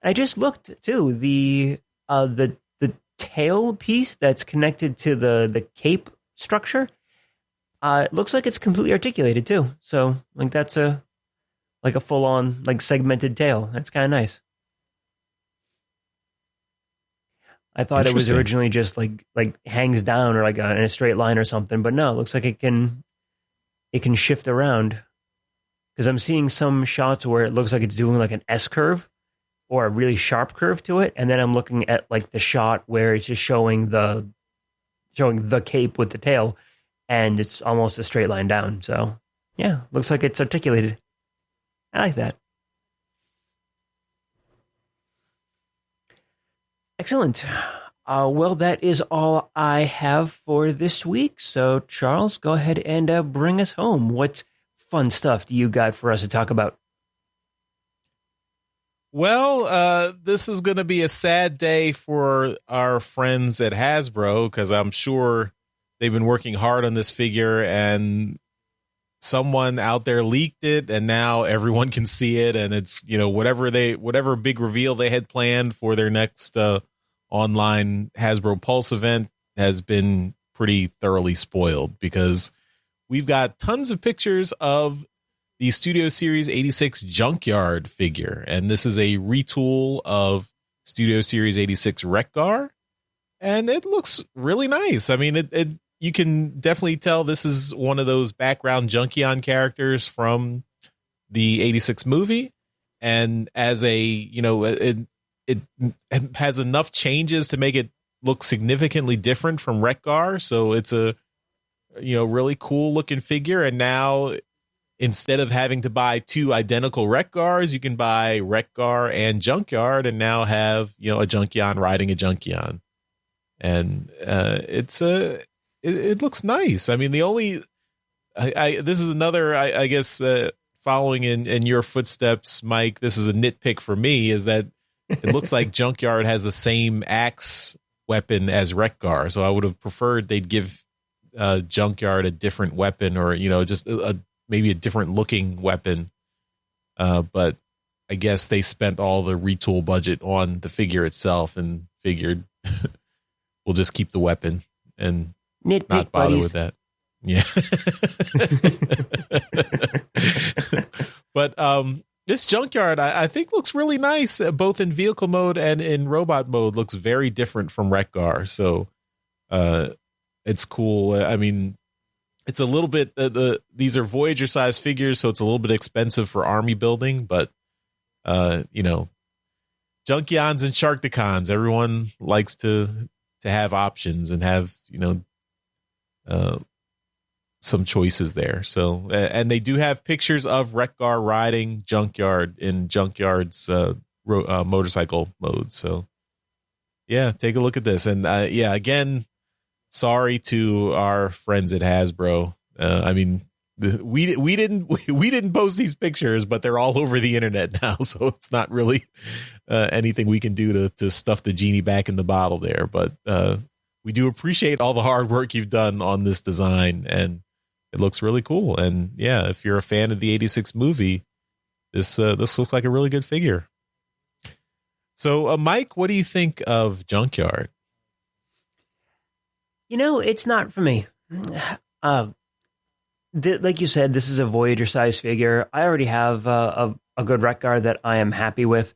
S3: I just looked too. The tail piece that's connected to the cape structure, it looks like it's completely articulated too. So like that's a full on like segmented tail. That's kind of nice. I thought it was originally just like hangs down or like in a straight line or something, but no, it looks like it can shift around. Because I'm seeing some shots where it looks like it's doing like an S curve or a really sharp curve to it, and then I'm looking at like the shot where it's just showing the cape with the tail, and it's almost a straight line down. So yeah, looks like it's articulated. I like that. Excellent. Well, that is all I have for this week. So Charles, go ahead and bring us home. What fun stuff do you got for us to talk about?
S2: Well, this is going to be a sad day for our friends at Hasbro, because I'm sure they've been working hard on this figure and someone out there leaked it, and now everyone can see it. And it's, whatever big reveal they had planned for their next online Hasbro Pulse event has been pretty thoroughly spoiled, because we've got tons of pictures of the Studio Series 86 Junkyard figure, and this is a retool of Studio Series 86 Wreck-Gar, and it looks really nice. I mean, you can definitely tell this is one of those background Junkion characters from the 86 movie, and as it has enough changes to make it look significantly different from Wreck-Gar, so it's a really cool looking figure. And now, instead of having to buy two identical Wreck-Gars, you can buy Wreck-Gar and Junkyard, and now have a Junkion riding a Junkion, and it looks nice. I mean, this is another, I guess, following in your footsteps, Mike. This is a nitpick for me, is that it looks like Junkyard has the same axe weapon as Wreck-Gar, so I would have preferred they'd give Junkyard a different weapon, or just maybe a different looking weapon, but I guess they spent all the retool budget on the figure itself and figured we'll just keep the weapon and
S3: Nitpick
S2: not bother
S3: buddies.
S2: with that. Yeah. But this Junkyard, I think, looks really nice, both in vehicle mode and in robot mode. Looks very different from Wreck-Gar, so it's cool. I mean, it's a little bit, these are Voyager size figures, so it's a little bit expensive for army building, but Junkions and Sharkticons, everyone likes to have options and have some choices there. So, and they do have pictures of Wreck-Gar riding Junkyard in Junkyard's motorcycle mode. So yeah, take a look at this. And again, sorry to our friends at Hasbro. I mean, we didn't post these pictures, but they're all over the internet now, so it's not really anything we can do to stuff the genie back in the bottle there. But we do appreciate all the hard work you've done on this design, and it looks really cool. And yeah, if you're a fan of the 86 movie, this looks like a really good figure. So, Mike, what do you think of Junkyard?
S3: It's not for me. Like you said, this is a Voyager size figure. I already have a good Wreck-Gar that I am happy with.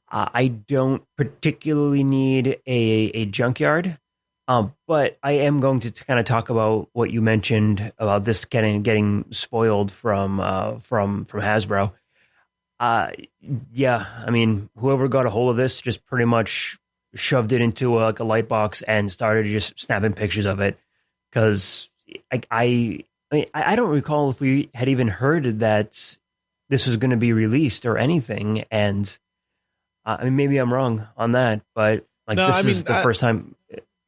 S3: I don't particularly need a Junkyard, but I am going to kind of talk about what you mentioned about this getting spoiled from Hasbro. Yeah, I mean, whoever got a hold of this just pretty much shoved it into like a light box and started just snapping pictures of it. Because I don't recall if we had even heard that this was going to be released or anything. And I mean, maybe I'm wrong on that, but like this is the first time.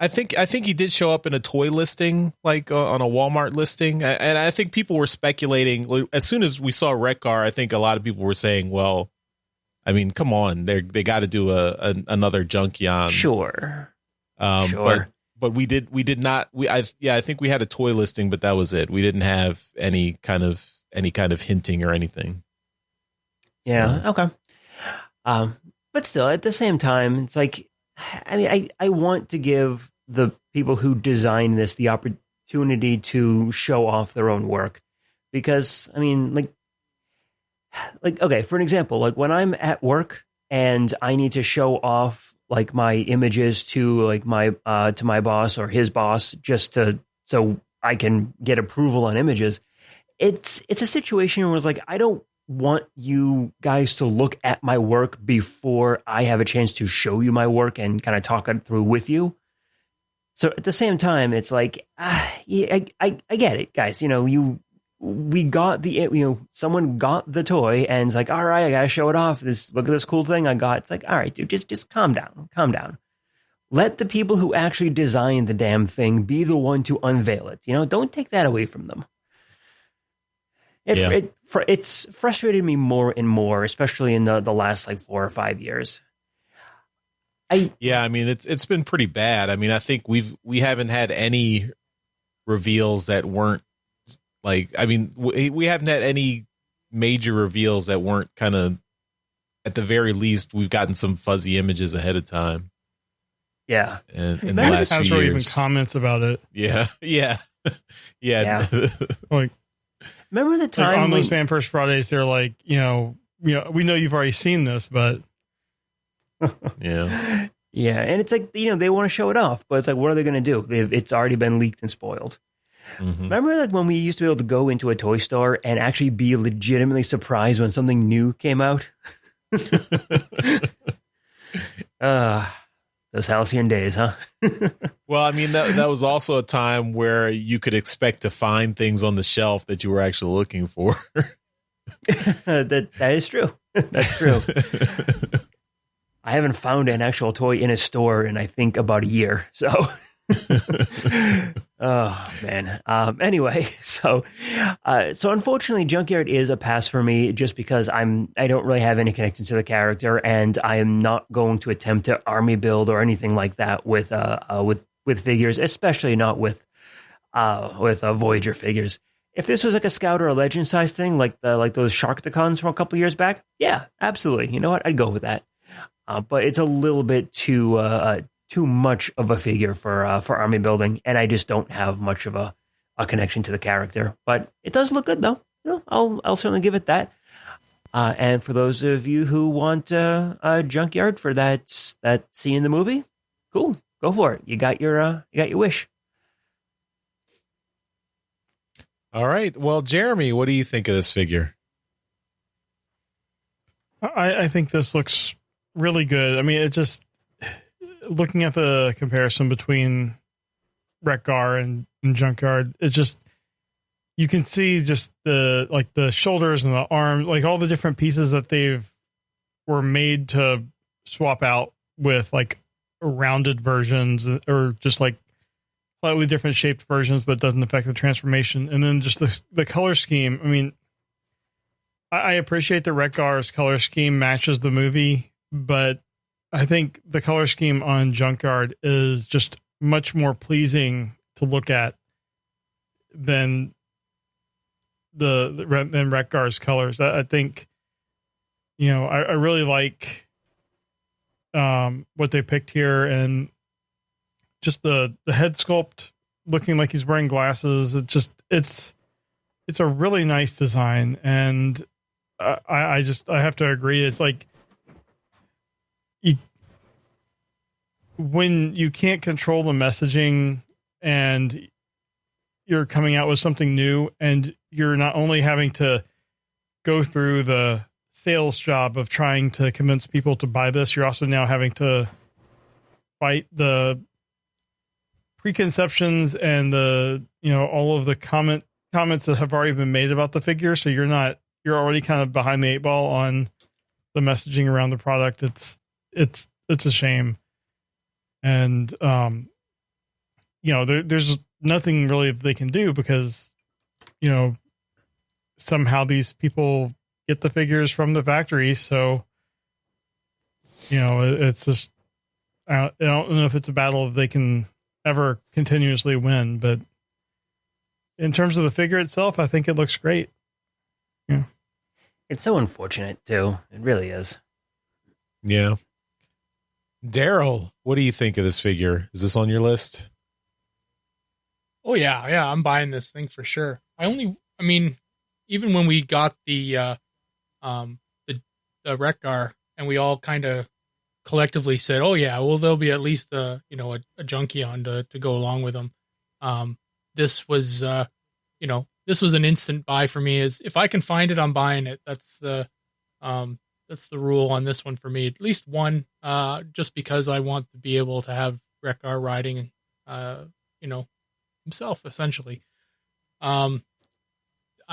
S2: I think he did show up in a toy listing, like on a Walmart listing, and I think people were speculating as soon as we saw Wreck-Gar. I think a lot of people were saying, "Well, I mean, come on, they got to do another Junkion."
S3: Sure,
S2: sure. But we did not. I think we had a toy listing, but that was it. We didn't have any kind of hinting or anything.
S3: Yeah. So. Okay. But still, at the same time, it's like. I mean, I want to give the people who design this the opportunity to show off their own work, because I mean, like okay, for an example, like when I'm at work and I need to show off like my images to like my boss or his boss so I can get approval on images. It's a situation where it's like I don't want you guys to look at my work before I have a chance to show you my work and kind of talk it through with you. So at the same time, it's like, yeah, I get it, guys. You know, we got someone got the toy and it's like, all right, I gotta show it off. Look at this cool thing I got. It's like, all right, dude, just calm down. Let the people who actually designed the damn thing be the one to unveil it. You know, don't take that away from them. It's frustrated me more and more, especially in the last like 4 or 5 years. I mean, it's been pretty bad. I mean, I think we haven't had any reveals that weren't like. I mean, we haven't had any major reveals that weren't kind of. At the very least, we've gotten some fuzzy images ahead of time. Yeah,
S2: in the last few years,
S1: even comments about it.
S2: Yeah.
S1: Like.
S3: Remember the time
S1: on those Fan First Fridays? They're like, we know you've already seen this, but
S3: yeah, and it's like they want to show it off, but it's like, what are they going to do? It's already been leaked and spoiled. Mm-hmm. Remember, like when we used to be able to go into a toy store and actually be legitimately surprised when something new came out? Those halcyon days, huh?
S2: Well, I mean, that was also a time where you could expect to find things on the shelf that you were actually looking for.
S3: That is true. That's true. I haven't found an actual toy in a store in, I think, about a year. So, oh man. Anyway, so unfortunately, Junkyard is a pass for me, just because I don't really have any connection to the character, and I am not going to attempt to army build or anything like that with figures, especially not with Voyager figures. If this was like a Scout or a Legend size thing, like those Sharkticons from a couple years back, yeah, absolutely. You know what? I'd go with that. But it's a little bit too much of a figure for army building, and I just don't have much of a connection to the character. But it does look good, though. I'll certainly give it that. And for those of you who want a Junkyard for that scene in the movie, cool, go for it. You got your wish.
S2: All right. Well, Jeremy, what do you think of this figure?
S1: I think this looks really good. I mean, it just, looking at the comparison between Wreck-Gar and Junkyard, it's just, you can see just the shoulders and the arms, like all the different pieces that were made to swap out with like rounded versions or just like slightly different shaped versions, but doesn't affect the transformation. And then just the color scheme. I mean, I appreciate that Wreck-Gar's color scheme matches the movie, but I think the color scheme on Junkyard is just much more pleasing to look at than than Wreck-Gar's colors. I think, I really like what they picked here, and just the head sculpt looking like he's wearing glasses. It's a really nice design, and I have to agree. It's like when you can't control the messaging and you're coming out with something new, and you're not only having to go through the sales job of trying to convince people to buy this, you're also now having to despite the preconceptions and the, all of the comments that have already been made about the figure. So you're already kind of behind the 8 ball on the messaging around the product. It's a shame. And, there's nothing really they can do because, somehow these people get the figures from the factory. So, it's just, I don't know if it's a battle they can ever continuously win, but in terms of the figure itself, I think it looks great. Yeah.
S3: It's so unfortunate too. It really is.
S2: Yeah. Daryl, what do you think of this figure? Is this on your list?
S4: Oh yeah, I'm buying this thing for sure. Even when we got the Rekgar and we all kind of collectively said, "Oh yeah, well there'll be at least a junkie on to go along with them." This was this was an instant buy for me. Is if I can find it, I'm buying it. That's the rule on this one for me. At least one, just because I want to be able to have Rekgar riding, himself essentially. I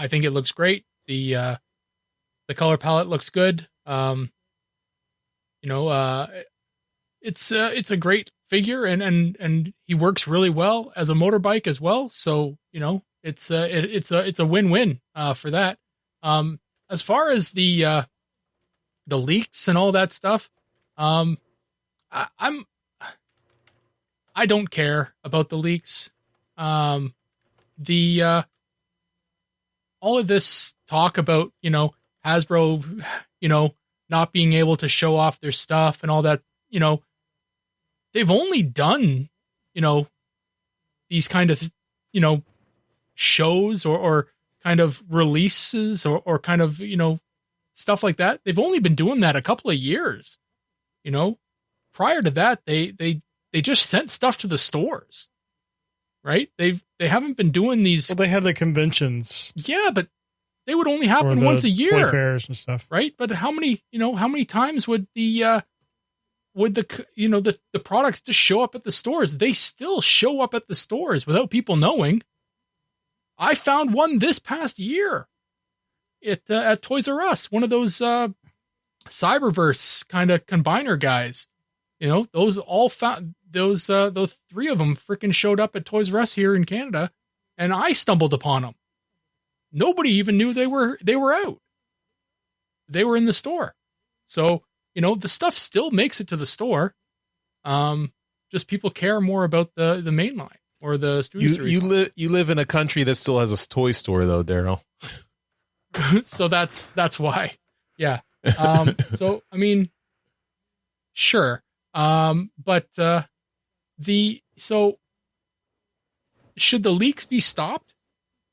S4: think it looks great. The color palette looks good. It's a great figure and he works really well as a motorbike as well. So, it's a win-win, for that. As far as the leaks and all that stuff, I don't care about the leaks. All of this talk about, Hasbro, not being able to show off their stuff and all that, they've only done, these kind of, shows or kind of releases or kind of, stuff like that. They've only been doing that a couple of years, prior to that, they just sent stuff to the stores, right? They haven't been doing these.
S1: Well, they have the conventions.
S4: Yeah, but they would only happen once a year.
S1: Toy fairs and stuff.
S4: Right. But how many times would the products just show up at the stores? They still show up at the stores without people knowing. I found one this past year at Toys R Us, one of those Cyberverse kind of combiner guys. Those three of them freaking showed up at Toys R Us here in Canada, and I stumbled upon them. Nobody even knew they were out. They were in the store. So, the stuff still makes it to the store. Just people care more about the main line or the Studio Series.
S2: You live in a country that still has a toy store though, Daryl.
S4: So that's why. Yeah. Sure. But should the leaks be stopped?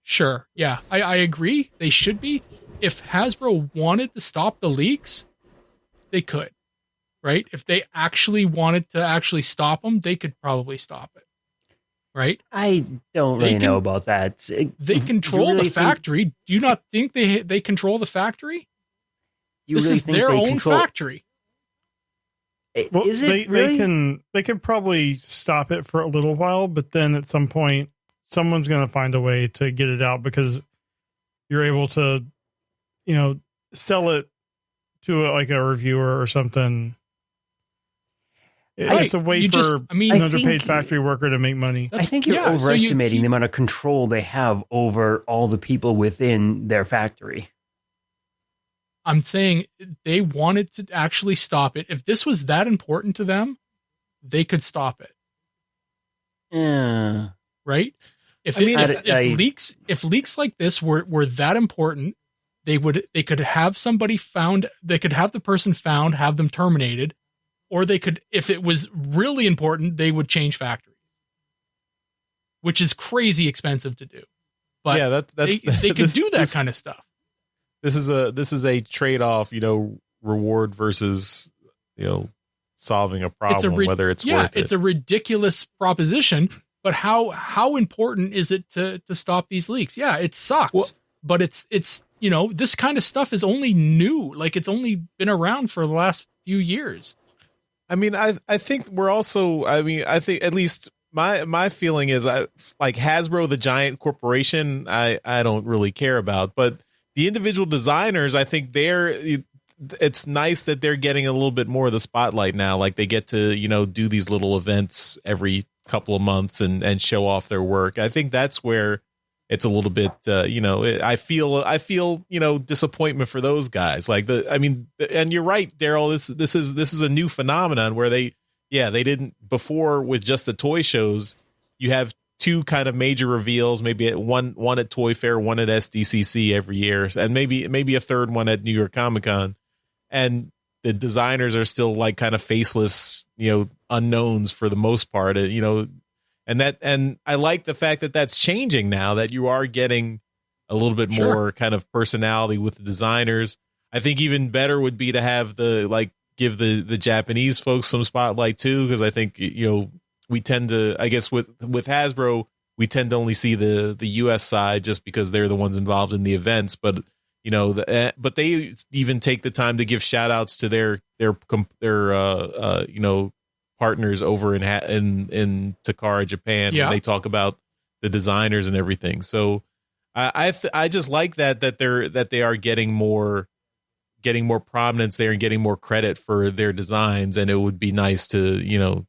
S4: Sure. Yeah, I agree. They should be. If Hasbro wanted to stop the leaks, they could, right? If they actually wanted to actually stop them, they could probably stop it, right?
S3: I don't really know about that.
S4: They control the factory. Do you not think they control the factory? This is their own factory.
S1: Well,
S3: is it really?
S1: They could probably stop it for a little while, but then at some point, someone's going to find a way to get it out because you're able to, sell it to a reviewer or something. It's a way for an underpaid factory worker to make money.
S3: I think you're overestimating the amount of control they have over all the people within their factory.
S4: I'm saying they wanted to actually stop it. If this was that important to them, they could stop it.
S3: Yeah.
S4: Right? If leaks like this were that important, they could have somebody found, they could have the person found, have them terminated, or they could, if it was really important, they would change factories, which is crazy expensive to do. But
S2: yeah,
S4: they could do that kind of stuff.
S2: This is a trade-off, reward versus, solving a problem, whether it's worth it.
S4: It's a ridiculous proposition, but how important is it to stop these leaks? Yeah, it sucks, but it's this kind of stuff is only new. Like, it's only been around for the last few years.
S2: I mean, I think we're also, I think at least my feeling is like Hasbro, the giant corporation, I don't really care about, but the individual designers, I think it's nice that they're getting a little bit more of the spotlight now. Like they get to, do these little events every couple of months and show off their work. I think that's where it's a little bit, I feel, disappointment for those guys. Like and you're right, Daryl, this is a new phenomenon where they didn't before with just the toy shows. You have two kind of major reveals, maybe one at Toy Fair, one at SDCC every year, and maybe a third one at New York Comic Con. And the designers are still like kind of faceless, unknowns for the most part, and I like the fact that that's changing now, that you are getting a little bit more kind of personality with the designers. I think even better would be to have give the Japanese folks some spotlight too, because I think, we tend to, I guess with Hasbro, we tend to only see the US side just because they're the ones involved in the events. But, but they even take the time to give shout outs to their partners over in Takara, Japan.
S4: Yeah.
S2: When they talk about the designers and everything. So I just like that they are getting more prominence there and getting more credit for their designs. And it would be nice to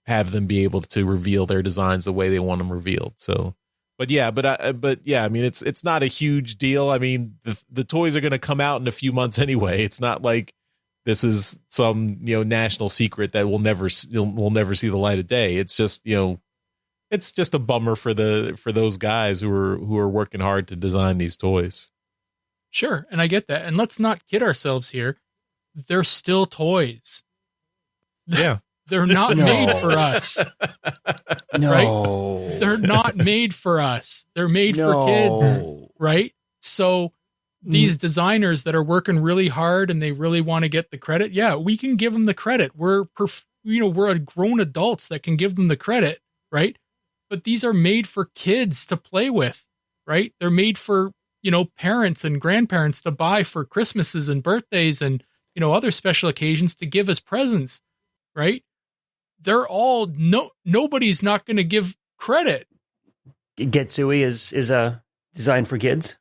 S2: have them be able to reveal their designs the way they want them revealed. So, but yeah, I mean, it's not a huge deal. I mean, the toys are going to come out in a few months anyway. It's not like this is some, national secret that will never see the light of day. It's just, it's just a bummer for those guys who are working hard to design these toys.
S4: Sure. And I get that. And let's not kid ourselves here. They're still toys.
S2: Yeah.
S4: They're not made for us.
S3: No.
S4: Right? They're not made for us. They're made for kids. Right? So these designers that are working really hard and they really want to get the credit, yeah, we can give them the credit. We're grown adults that can give them the credit, right? But these are made for kids to play with, right? They're made for, parents and grandparents to buy for Christmases and birthdays and, other special occasions to give as presents, right? They're all, nobody's not going to give credit.
S3: Getsuei is a design for kids.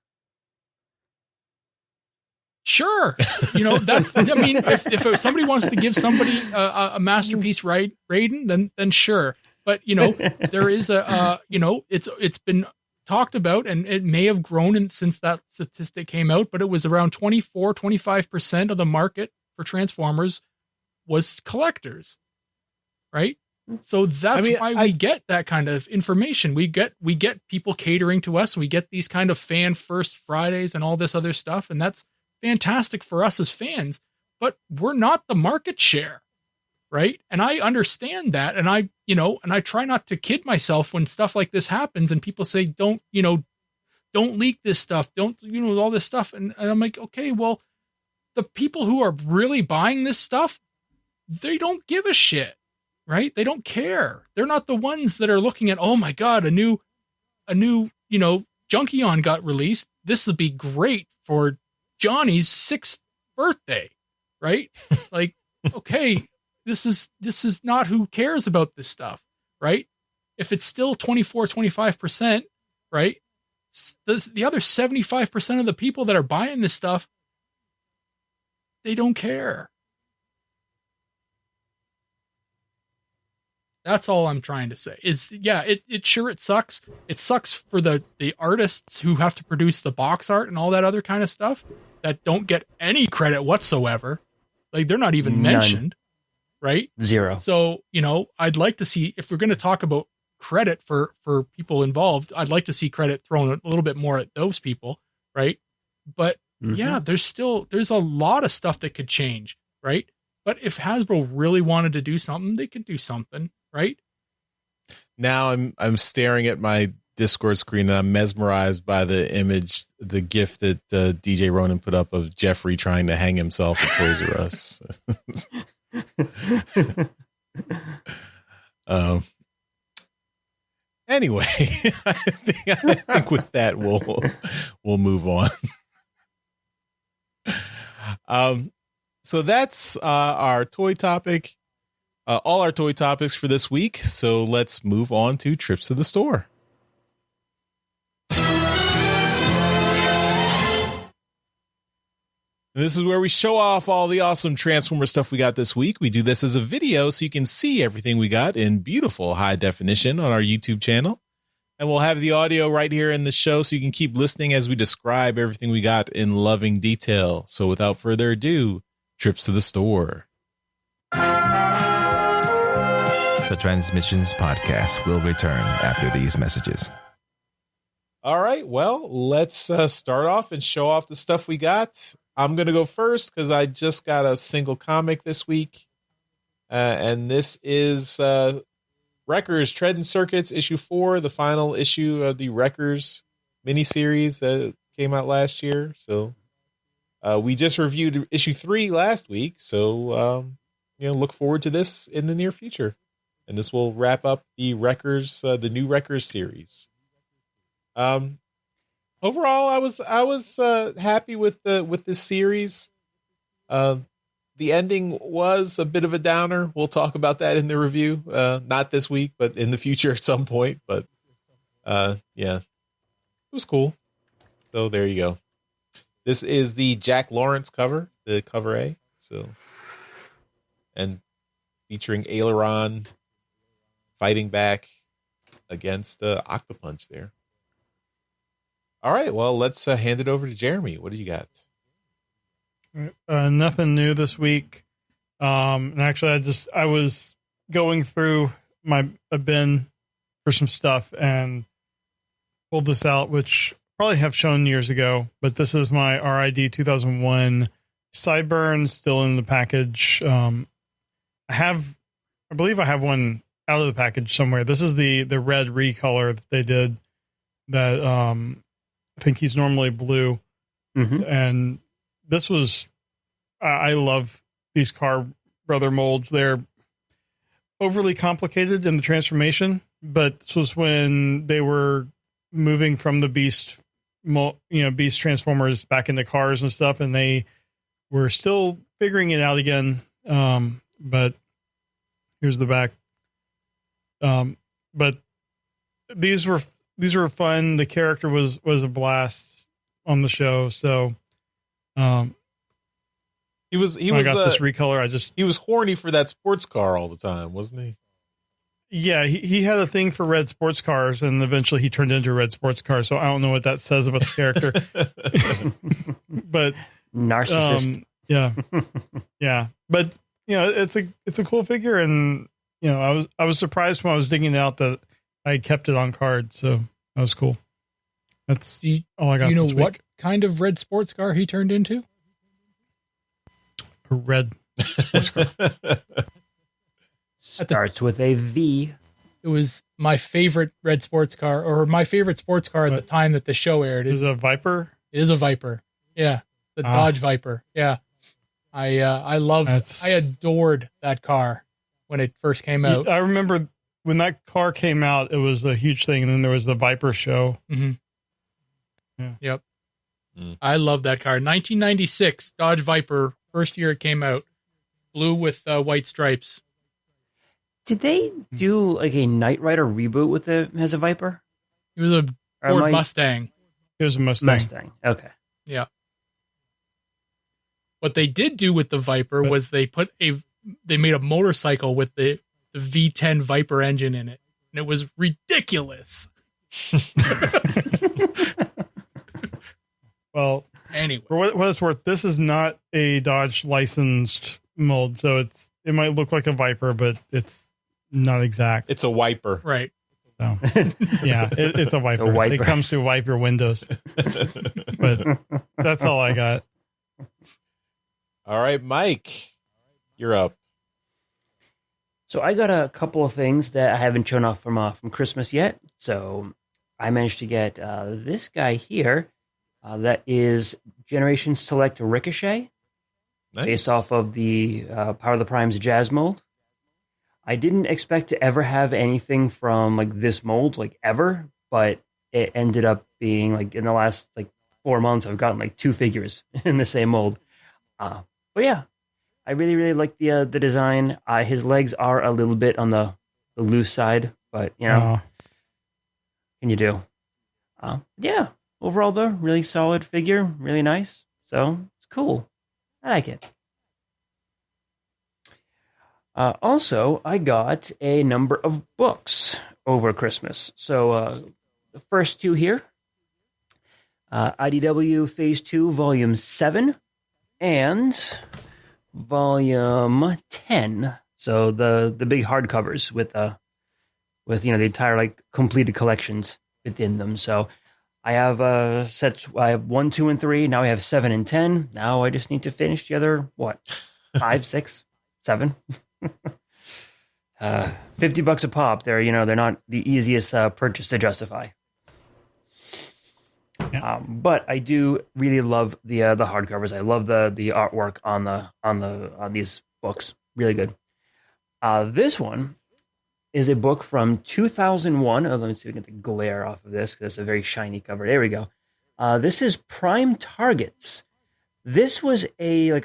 S4: Sure. That's, I mean, if somebody wants to give somebody a masterpiece, Raiden, then sure. But, there is it's been talked about, and it may have grown since that statistic came out, but it was around 25% of the market for Transformers was collectors, right? So that's why we get that kind of information. We get people catering to us. We get these kind of fan first Fridays and all this other stuff. And that's fantastic for us as fans, but we're not the market share. Right. And I understand that. And I try not to kid myself when stuff like this happens and people say, don't leak this stuff. Don't, all this stuff. And I'm like, okay, well, the people who are really buying this stuff, they don't give a shit, right? They don't care. They're not the ones that are looking at, oh my God, a new, Junkion got released. This would be great for Johnny's 6th birthday, right? Like, okay, this is not who cares about this stuff, right? If it's still 25%, right? The other 75% of the people that are buying this stuff, they don't care. That's all I'm trying to say is, yeah, it sucks. It sucks for the artists who have to produce the box art and all that other kind of stuff that don't get any credit whatsoever. Like they're not even mentioned, right?
S3: Zero.
S4: So, I'd like to see, if we're going to talk about credit for people involved, I'd like to see credit thrown a little bit more at those people. Right. But yeah, there's a lot of stuff that could change. Right. But if Hasbro really wanted to do something, they could do something. Right
S2: now, I'm staring at my Discord screen and I'm mesmerized by the image, the GIF that DJ Ronan put up of Jeffrey trying to hang himself at Toys R Us. Anyway, I think with that we'll move on. So that's our toy topic. All our toy topics for this week. So let's move on to trips to the store. This is where we show off all the awesome Transformer stuff we got this week. We do this as a video so you can see everything we got in beautiful high definition on our YouTube channel. And we'll have the audio right here in the show so you can keep listening as we describe everything we got in loving detail. So without further ado, trips to the store.
S5: The Transmissions Podcast will return after these messages.
S2: All right, well, let's start off and show off the stuff we got. I'm going to go first because I just got a single comic this week. And this is Wreckers Treading Circuits issue 4, the final issue of the Wreckers miniseries that came out last year. So we just reviewed issue 3 last week. So, look forward to this in the near future. And this will wrap up the Wreckers, the new Wreckers series. Overall, I was happy with this series. The ending was a bit of a downer. We'll talk about that in the review. Not this week, but in the future at some point. But yeah, it was cool. So there you go. This is the Jack Lawrence cover, the cover A. So, and featuring Aileron fighting back against Octopunch there. All right, well, let's hand it over to Jeremy. What do you got?
S1: Nothing new this week. And actually, I was going through a bin for some stuff and pulled this out, which probably have shown years ago, but this is my RID 2001 Sideburn still in the package. I believe I have one out of the package somewhere. This is the red recolor that they did that, I think he's normally blue. Mm-hmm. And this was, I love these Car Brother molds. They're overly complicated in the transformation, but this was when they were moving from the Beast Transformers back into cars and stuff. And they were still figuring it out again. But here's the back. But these were fun. The character was a blast on the show. So,
S2: he was
S1: this recolor.
S2: He was horny for that sports car all the time, wasn't he?
S1: Yeah. He had a thing for red sports cars and eventually he turned into a red sports car. So I don't know what that says about the character, but
S3: narcissist.
S1: Yeah. Yeah. But it's a cool figure. And, I was surprised when I was digging it out that I kept it on card, so that was cool. That's all I got.
S4: You know
S1: this
S4: what
S1: week.
S4: kind of red sports car he turned into?
S1: A red sports car.
S3: Starts with a V.
S4: It was my favorite red sports car, or my favorite sports car at the time that the show aired.
S1: It is a Viper?
S4: It is a Viper. Yeah. The Dodge Viper. Yeah. I adored that car when it first came out.
S1: I remember when that car came out, it was a huge thing. And then there was the Viper show.
S4: Mm-hmm.
S1: Yeah.
S4: Yep. I love that car. 1996 Dodge Viper. First year it came out. Blue with white stripes.
S3: Did they do like a Knight Rider reboot with it as a Viper?
S4: It was a Ford Mustang.
S1: It was a Mustang.
S3: Mustang. Okay.
S4: Yeah. What they did do with the Viper was they made a motorcycle with the V10 Viper engine in it, and it was ridiculous.
S1: Well,
S4: anyway,
S1: for what it's worth, this is not a Dodge licensed mold, so it might look like a Viper, but it's not exact.
S2: It's a wiper,
S4: right?
S1: So, yeah, it's a Viper. It comes to wipe your windows, but that's all I got.
S2: All right, Mike, you're up.
S3: So I got a couple of things that I haven't shown off from Christmas yet. So I managed to get this guy here. That is Generation Select Ricochet, based off of the Power of the Prime's Jazz mold. I didn't expect to ever have anything from like this mold, like ever, but it ended up being like in the last like 4 months, I've gotten like 2 figures in the same mold. But yeah, I really, really like the design. His legs are a little bit on the loose side, but you know, can you do? Yeah, overall though, really solid figure, really nice. So it's cool. I like it. Also, I got a number of books over Christmas. So the first two here, IDW Phase 2, Volume 7, and Volume 10. So the big hardcovers with the entire like completed collections within them. So I have sets. I have 1, 2, and 3. Now I have 7 and 10. Now I just need to finish the other 5, 6, 7. $50 a pop. They're not the easiest purchase to justify.
S1: Yeah.
S3: But I do really love the hardcovers. I love the artwork on these books. Really good. This one is a book from 2001. Let me see if we can get the glare off of this because it's a very shiny cover. There we go. This is Prime Targets. This was a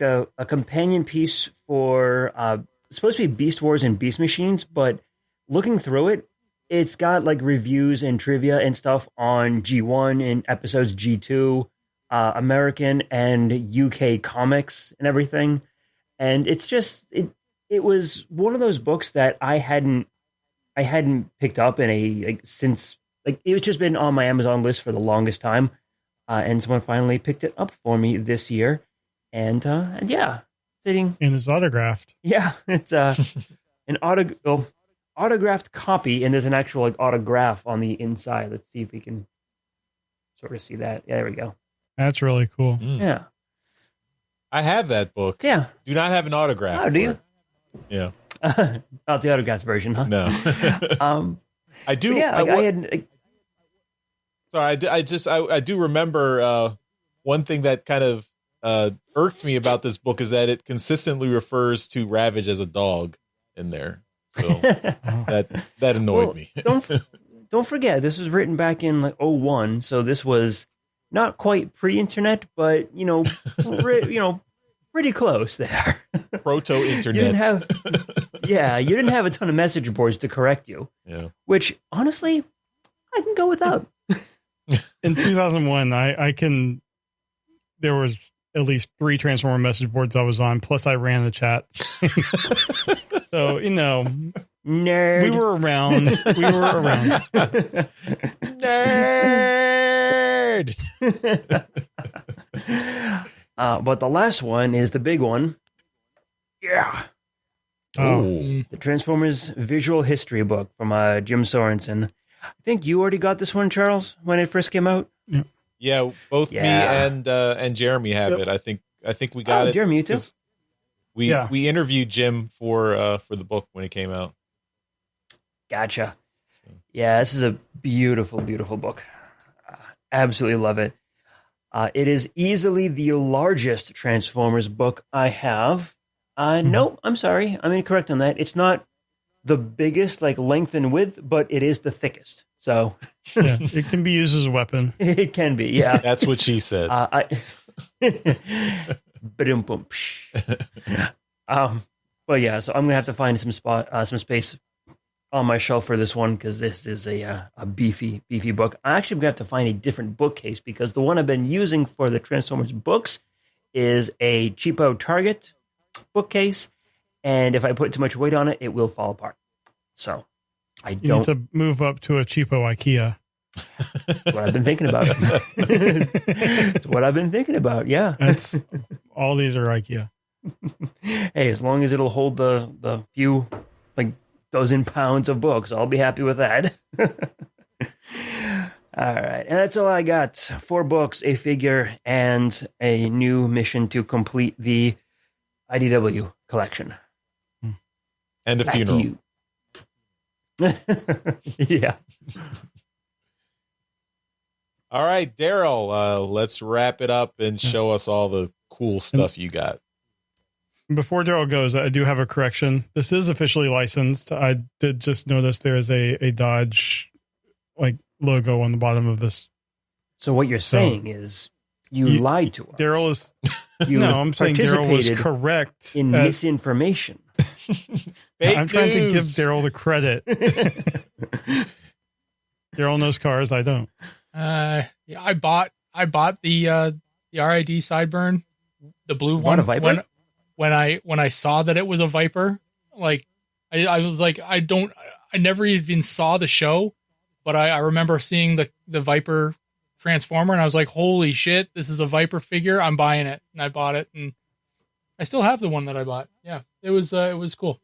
S3: companion piece for supposed to be Beast Wars and Beast Machines, but looking through it, it's got like reviews and trivia and stuff on G1 and episodes G2, American and UK comics and everything. And it's just it was one of those books that I hadn't picked up since it's just been on my Amazon list for the longest time. And someone finally picked it up for me this year. And yeah, sitting.
S1: And it's autographed.
S3: Yeah, it's an autographed copy, and there's an actual like autograph on the inside. Let's see if we can sort of see that. Yeah, there we go.
S1: That's really cool.
S3: Yeah.
S2: I have that book.
S3: Yeah.
S2: Do not have an autograph.
S3: Oh, do you?
S2: Yeah.
S3: Not the autographed version, huh?
S2: No. I do.
S3: Yeah, I had.
S2: Sorry, I do remember one thing that kind of irked me about this book is that it consistently refers to Ravage as a dog in there. So that annoyed me.
S3: Don't forget, this was written back in like 2001, so this was not quite pre-internet, but pretty close there.
S2: Proto-internet.
S3: You didn't have a ton of message boards to correct you.
S2: Yeah.
S3: Which honestly, I can go without.
S1: In 2001, there was at least 3 Transformer message boards I was on, plus I ran the chat. So,
S3: nerd.
S1: We were around.
S2: Nerd.
S3: But the last one is the big one. Yeah.
S1: Oh.
S3: The Transformers Visual History book from Jim Sorensen. I think you already got this one, Charles, when it first came out.
S2: Yeah, both me and Jeremy have it. I think we got it.
S3: Jeremy, you too.
S2: We interviewed Jim for the book when it came out.
S3: Gotcha. Yeah, this is a beautiful, beautiful book. Absolutely love it. It is easily the largest Transformers book I have. No, I'm sorry. I'm incorrect on that. It's not the biggest length and width, but it is the thickest. So
S1: yeah, it can be used as a weapon.
S3: It can be, yeah.
S2: That's what she said.
S3: But yeah, so I'm gonna have to find some space on my shelf for this one because this is a beefy book. I actually gonna have to find a different bookcase because the one I've been using for the Transformers books is a cheapo Target bookcase, and if I put too much weight on it, it will fall apart. So
S1: You need to move up to a cheapo IKEA.
S3: That's what I've been thinking about. It's what I've been thinking about. Yeah,
S1: all these are IKEA.
S3: Hey, as long as it'll hold the few dozen pounds of books, I'll be happy with that. All right, and that's all I got. 4 books, a figure, and a new mission to complete the IDW collection.
S2: And a
S3: Back
S2: funeral.
S3: to you. Yeah.
S2: All right, Daryl, let's wrap it up and show us all the cool stuff you got.
S1: Before Daryl goes, I do have a correction. This is officially licensed. I did just notice there is a Dodge logo on the bottom of this.
S3: So what you're saying is You lied to us.
S1: Daryl is.
S3: You
S1: No, I'm saying Daryl was
S3: participated
S1: correct.
S3: in misinformation.
S2: Fake
S1: I'm trying to give
S2: news.
S1: Daryl the credit. Daryl knows cars. I don't.
S4: Yeah, I bought the RID Sideburn, the blue
S3: You
S4: one.
S3: bought a Viper?
S4: When I saw that it was a Viper, like I was like, I never even saw the show, but I remember seeing the Viper Transformer, and I was like, holy shit, this is a Viper figure. I'm buying it, and I bought it, and I still have the one that I bought. Yeah, it was cool.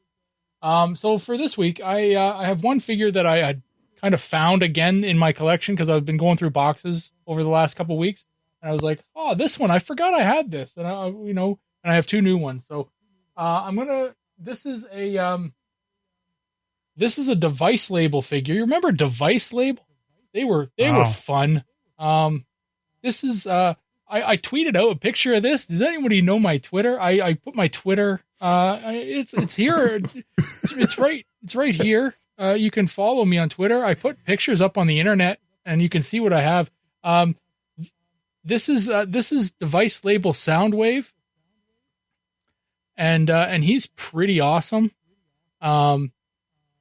S4: So for this week, I have one figure that I had kind of found again in my collection because I've been going through boxes over the last couple of weeks, and I was like, oh, this one, I forgot I had this, and and I have two new ones. So this is a Device Label figure. You remember Device Label? They were fun. This is I tweeted out a picture of this. Does anybody know my Twitter? I put my Twitter. It's here. It's right here. You can follow me on Twitter. I put pictures up on the internet, and you can see what I have. This is Device Label Soundwave, and he's pretty awesome.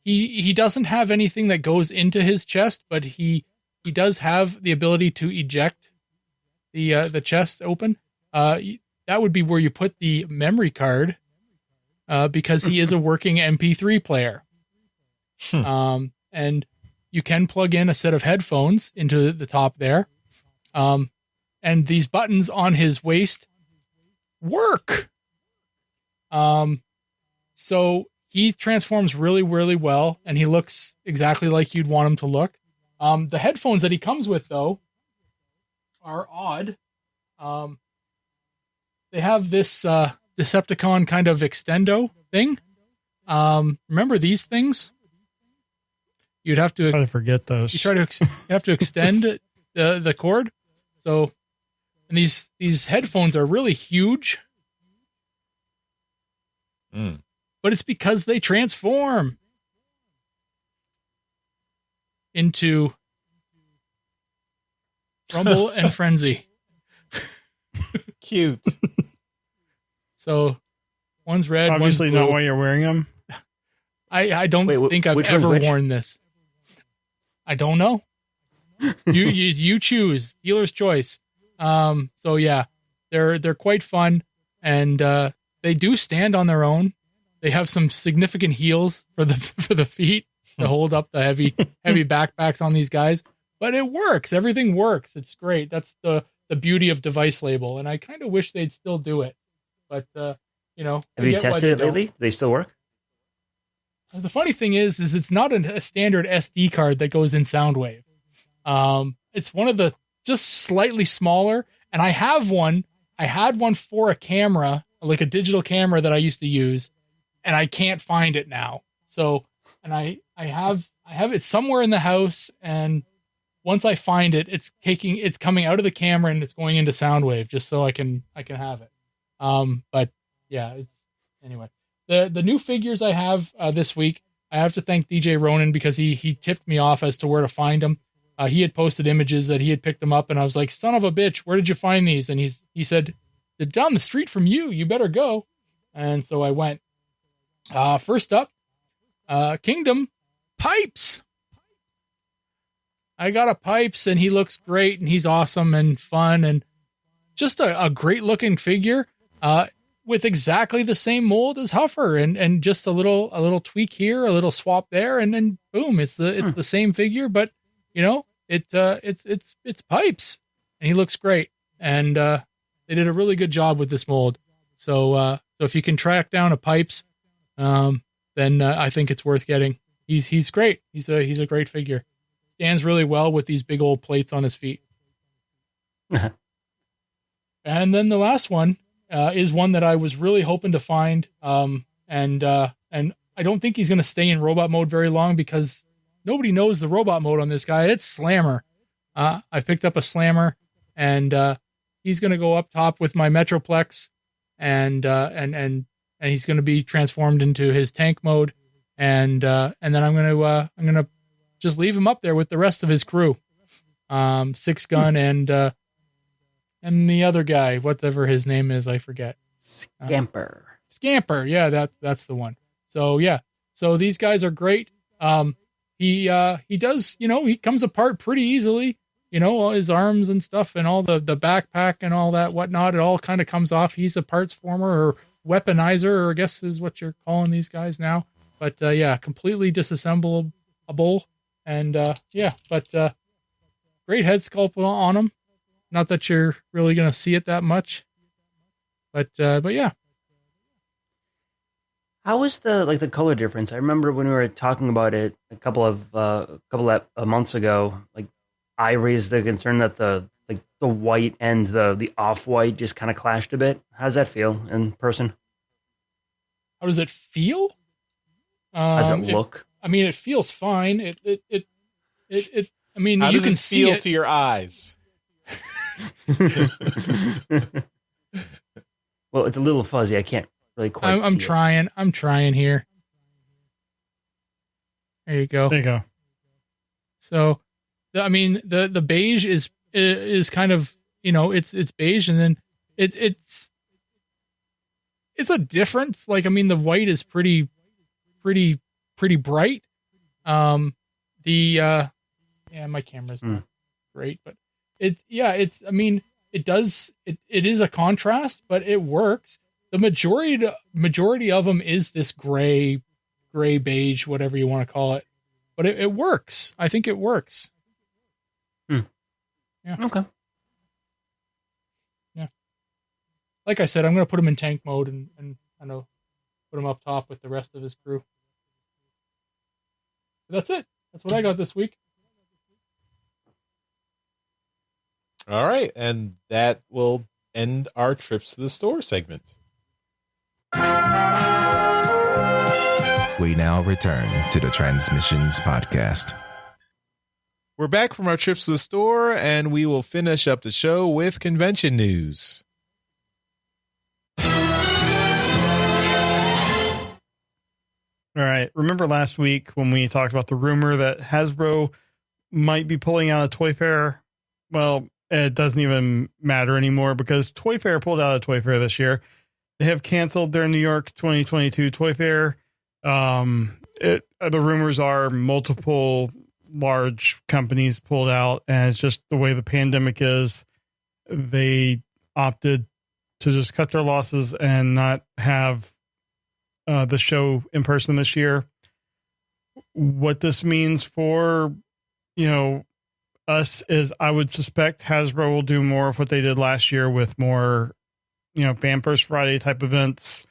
S4: He doesn't have anything that goes into his chest, but he does have the ability to eject the chest open. That would be where you put the memory card, because he is a working MP3 player. And you can plug in a set of headphones into the top there. And these buttons on his waist work. So he transforms really, really well, and he looks exactly like you'd want him to look. The headphones that he comes with, though, are odd. They have this Decepticon kind of extendo thing. Remember these things? You'd have to
S1: Try to forget those.
S4: you have to extend the cord. So, and these headphones are really huge. But it's because they transform into Rumble and Frenzy.
S2: Cute.
S4: So one's red,
S1: Obviously
S4: one's blue.
S1: not why you're wearing them.
S4: I don't think I've
S3: which one's
S4: ever
S3: which?
S4: worn this. I don't know. You choose. Dealer's choice. So yeah, they're quite fun, and they do stand on their own. They have some significant heels for the feet to hold up the heavy backpacks on these guys. But it works. Everything works. It's great. That's the beauty of Device Label, and I kind of wish they'd still do it. But
S3: have
S4: I
S3: you
S4: get why
S3: tested
S4: they
S3: it
S4: don't.
S3: lately? Do they still work?
S4: The funny thing is it's not a standard SD card that goes in Soundwave. It's one of the just slightly smaller, and I have one. I had one for a camera, like a digital camera that I used to use, and I can't find it now. So, and I have it somewhere in the house, and once I find it, it's coming out of the camera and it's going into Soundwave just so I can have it. But yeah, anyway. The new figures I have this week, I have to thank DJ Ronan because he tipped me off as to where to find them. He had posted images that he had picked them up, and I was like, son of a bitch, where did you find these? And he said, they're down the street from you. You better go. And so I went. First up, Kingdom Pipes. I got a Pipes, and he looks great, and he's awesome and fun, and just a great looking figure. With exactly the same mold as Huffer, and just a little tweak here, a little swap there, and then boom, it's the same figure, but it's Pipes, and he looks great, and they did a really good job with this mold. So if you can track down a Pipes, then I think it's worth getting. He's great. He's a great figure. Stands really well with these big old plates on his feet. And then the last one is one that I was really hoping to find, and I don't think he's going to stay in robot mode very long because nobody knows the robot mode on this guy. It's Slammer. I picked up a Slammer, and he's going to go up top with my Metroplex, and he's going to be transformed into his tank mode, and then I'm going to just leave him up there with the rest of his crew, 6 gun and and the other guy, whatever his name is, I forget.
S3: Scamper.
S4: Yeah, that's the one. So yeah, so these guys are great. He does, he comes apart pretty easily. All his arms and stuff, and all the backpack and all that whatnot. It all kind of comes off. He's a parts former or weaponizer, or I guess is what you're calling these guys now. But yeah, completely disassemblable. And but great head sculpt on him. Not that you're really going to see it that much, but yeah.
S3: How was the color difference? I remember when we were talking about it a couple of months ago. Like, I raised the concern that the white and the off white just kind of clashed a bit. How's that feel in person?
S4: How does it feel?
S3: How does it look?
S4: It feels fine. I mean,
S2: how
S4: you
S2: does
S4: can
S2: it
S4: see
S2: feel
S4: it
S2: to your eyes?
S3: Well, it's a little fuzzy. I can't really quite.
S4: I'm trying. I'm trying here. There you go.
S1: There you go.
S4: So, the beige is kind of, it's beige, and then it's a difference. Like, the white is pretty bright. My camera's not great, but it is a contrast, but it works. The majority of them is this gray beige, whatever you want to call it, but it works. I think it works. Yeah.
S3: Okay.
S4: Yeah. Like I said, I'm going to put him in tank mode and I know put him up top with the rest of his crew. But that's it. That's what I got this week.
S2: All right, and that will end our trips to the store segment.
S5: We now return to the Transmissions Podcast.
S2: We're back from our trips to the store, and we will finish up the show with convention news.
S1: All right. Remember last week when we talked about the rumor that Hasbro might be pulling out of Toy Fair? Well, it doesn't even matter anymore because Toy Fair pulled out of Toy Fair this year. They have canceled their New York 2022 Toy Fair. The rumors are multiple large companies pulled out, and it's just the way the pandemic is. They opted to just cut their losses and not have the show in person this year. What this means for, us is I would suspect Hasbro will do more of what they did last year with more, Fan First Friday type events.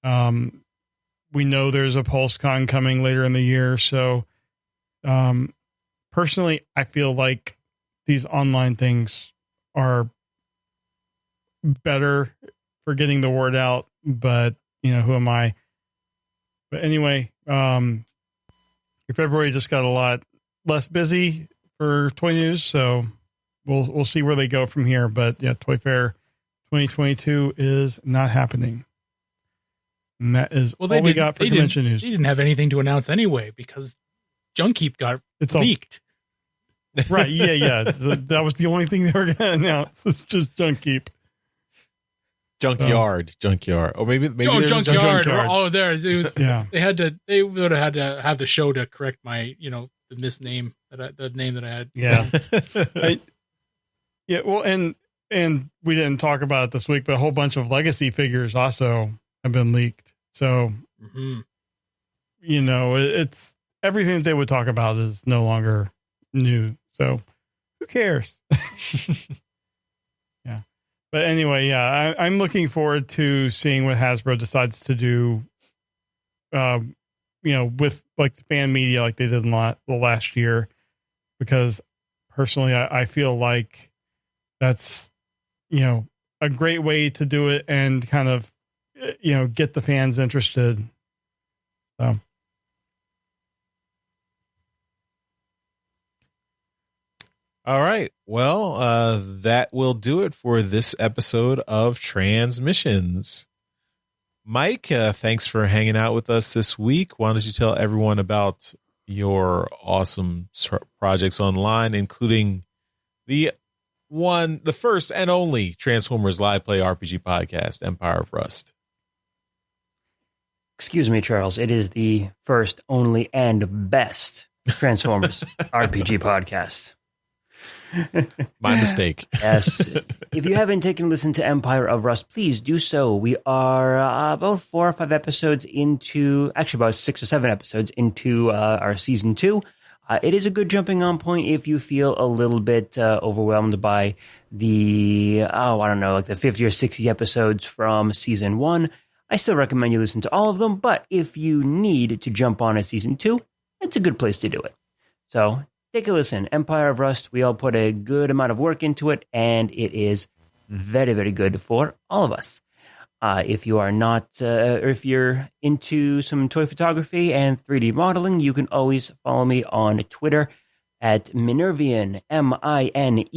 S1: We know there's a PulseCon coming later in the year. So, personally, I feel like these online things are better for getting the word out, but who am I? But anyway, your February just got a lot less busy for toy news, so we'll see where they go from here. But yeah, Toy Fair 2022 is not happening, and that is all we got for convention news.
S4: They didn't have anything to announce anyway because Junk got leaked.
S1: Right? Yeah. That was the only thing they were going to announce. It's just Junkyard.
S2: Or maybe
S4: Junkyard. Oh, there.
S1: Yeah.
S4: They would have had to have the show to correct my, the misname the name that I had.
S1: Yeah. Well, and we didn't talk about it this week, but a whole bunch of legacy figures also have been leaked. So, it's everything that they would talk about is no longer new. So who cares? Yeah. But anyway, yeah, I'm looking forward to seeing what Hasbro decides to do, with like fan media like they did the last year, because personally, I feel like that's, a great way to do it and kind of, get the fans interested. So.
S2: All right. Well, that will do it for this episode of Transmissions. Mike, thanks for hanging out with us this week. Why don't you tell everyone about your awesome projects online, including the the first and only Transformers live play RPG podcast, Empire of Rust.
S3: Excuse me, Charles. It is the first, only, and best Transformers RPG podcast.
S2: My mistake.
S3: Yes. If you haven't taken a listen to Empire of Rust, please do so. We are about 4 or 5 episodes into, actually about 6 or 7 episodes into our season 2. It is a good jumping on point if you feel a little bit overwhelmed by the, the 50 or 60 episodes from season 1. I still recommend you listen to all of them, but if you need to jump on a season 2, it's a good place to do it. So take a listen. Empire of Rust, we all put a good amount of work into it, and it is very, very good for all of us. If you are not, or if you're into some toy photography and 3D modeling, you can always follow me on Twitter at Minervian, Minervion.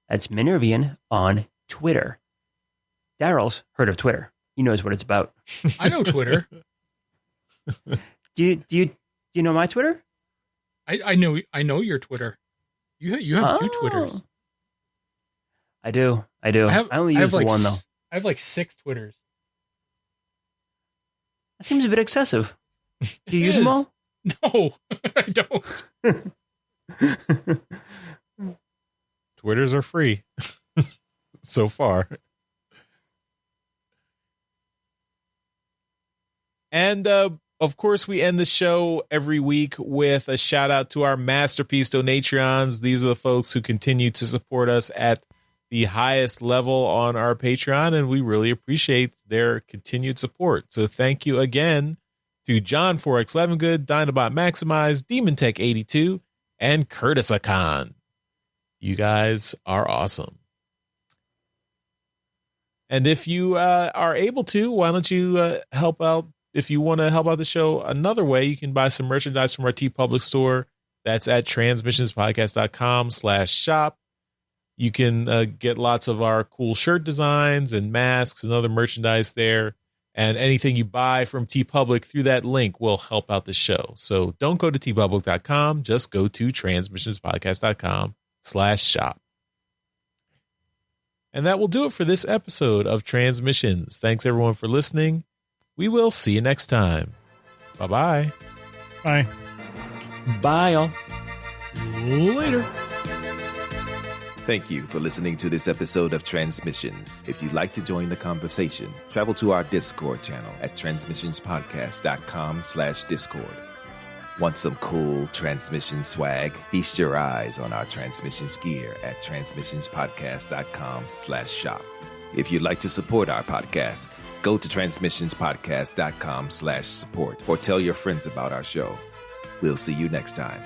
S3: That's Minervian on Twitter. Daryl's heard of Twitter. He knows what it's about.
S4: I know Twitter.
S3: Do you know my Twitter?
S4: I know your Twitter. You have 2 Twitters.
S3: I do. I only use one though.
S4: I have like 6 Twitters.
S3: That seems a bit excessive. Do you use them all?
S4: No, I don't.
S2: Twitters are free so far. And of course, we end the show every week with a shout out to our Masterpiece Donatrions. These are the folks who continue to support us at the highest level on our Patreon, and we really appreciate their continued support. So thank you again to John 4X Levengood, Dinobot Maximize, Demon Tech 82, and Curtis Akan. You guys are awesome. And if you are able to, why don't you help out? If you want to help out the show another way, you can buy some merchandise from our TeePublic store. That's at transmissionspodcast.com/shop. You can get lots of our cool shirt designs and masks and other merchandise there. And anything you buy from TeePublic through that link will help out the show. So don't go to teepublic.com. Just go to transmissionspodcast.com/shop. And that will do it for this episode of Transmissions. Thanks everyone for listening. We will see you next time. Bye-bye.
S1: Bye.
S3: Bye, y'all.
S4: Later.
S5: Thank you for listening to this episode of Transmissions. If you'd like to join the conversation, travel to our Discord channel at transmissionspodcast.com/Discord. Want some cool transmission swag? Feast your eyes on our transmissions gear at transmissionspodcast.com/shop. If you'd like to support our podcast, go to transmissionspodcast.com/support or tell your friends about our show. We'll see you next time.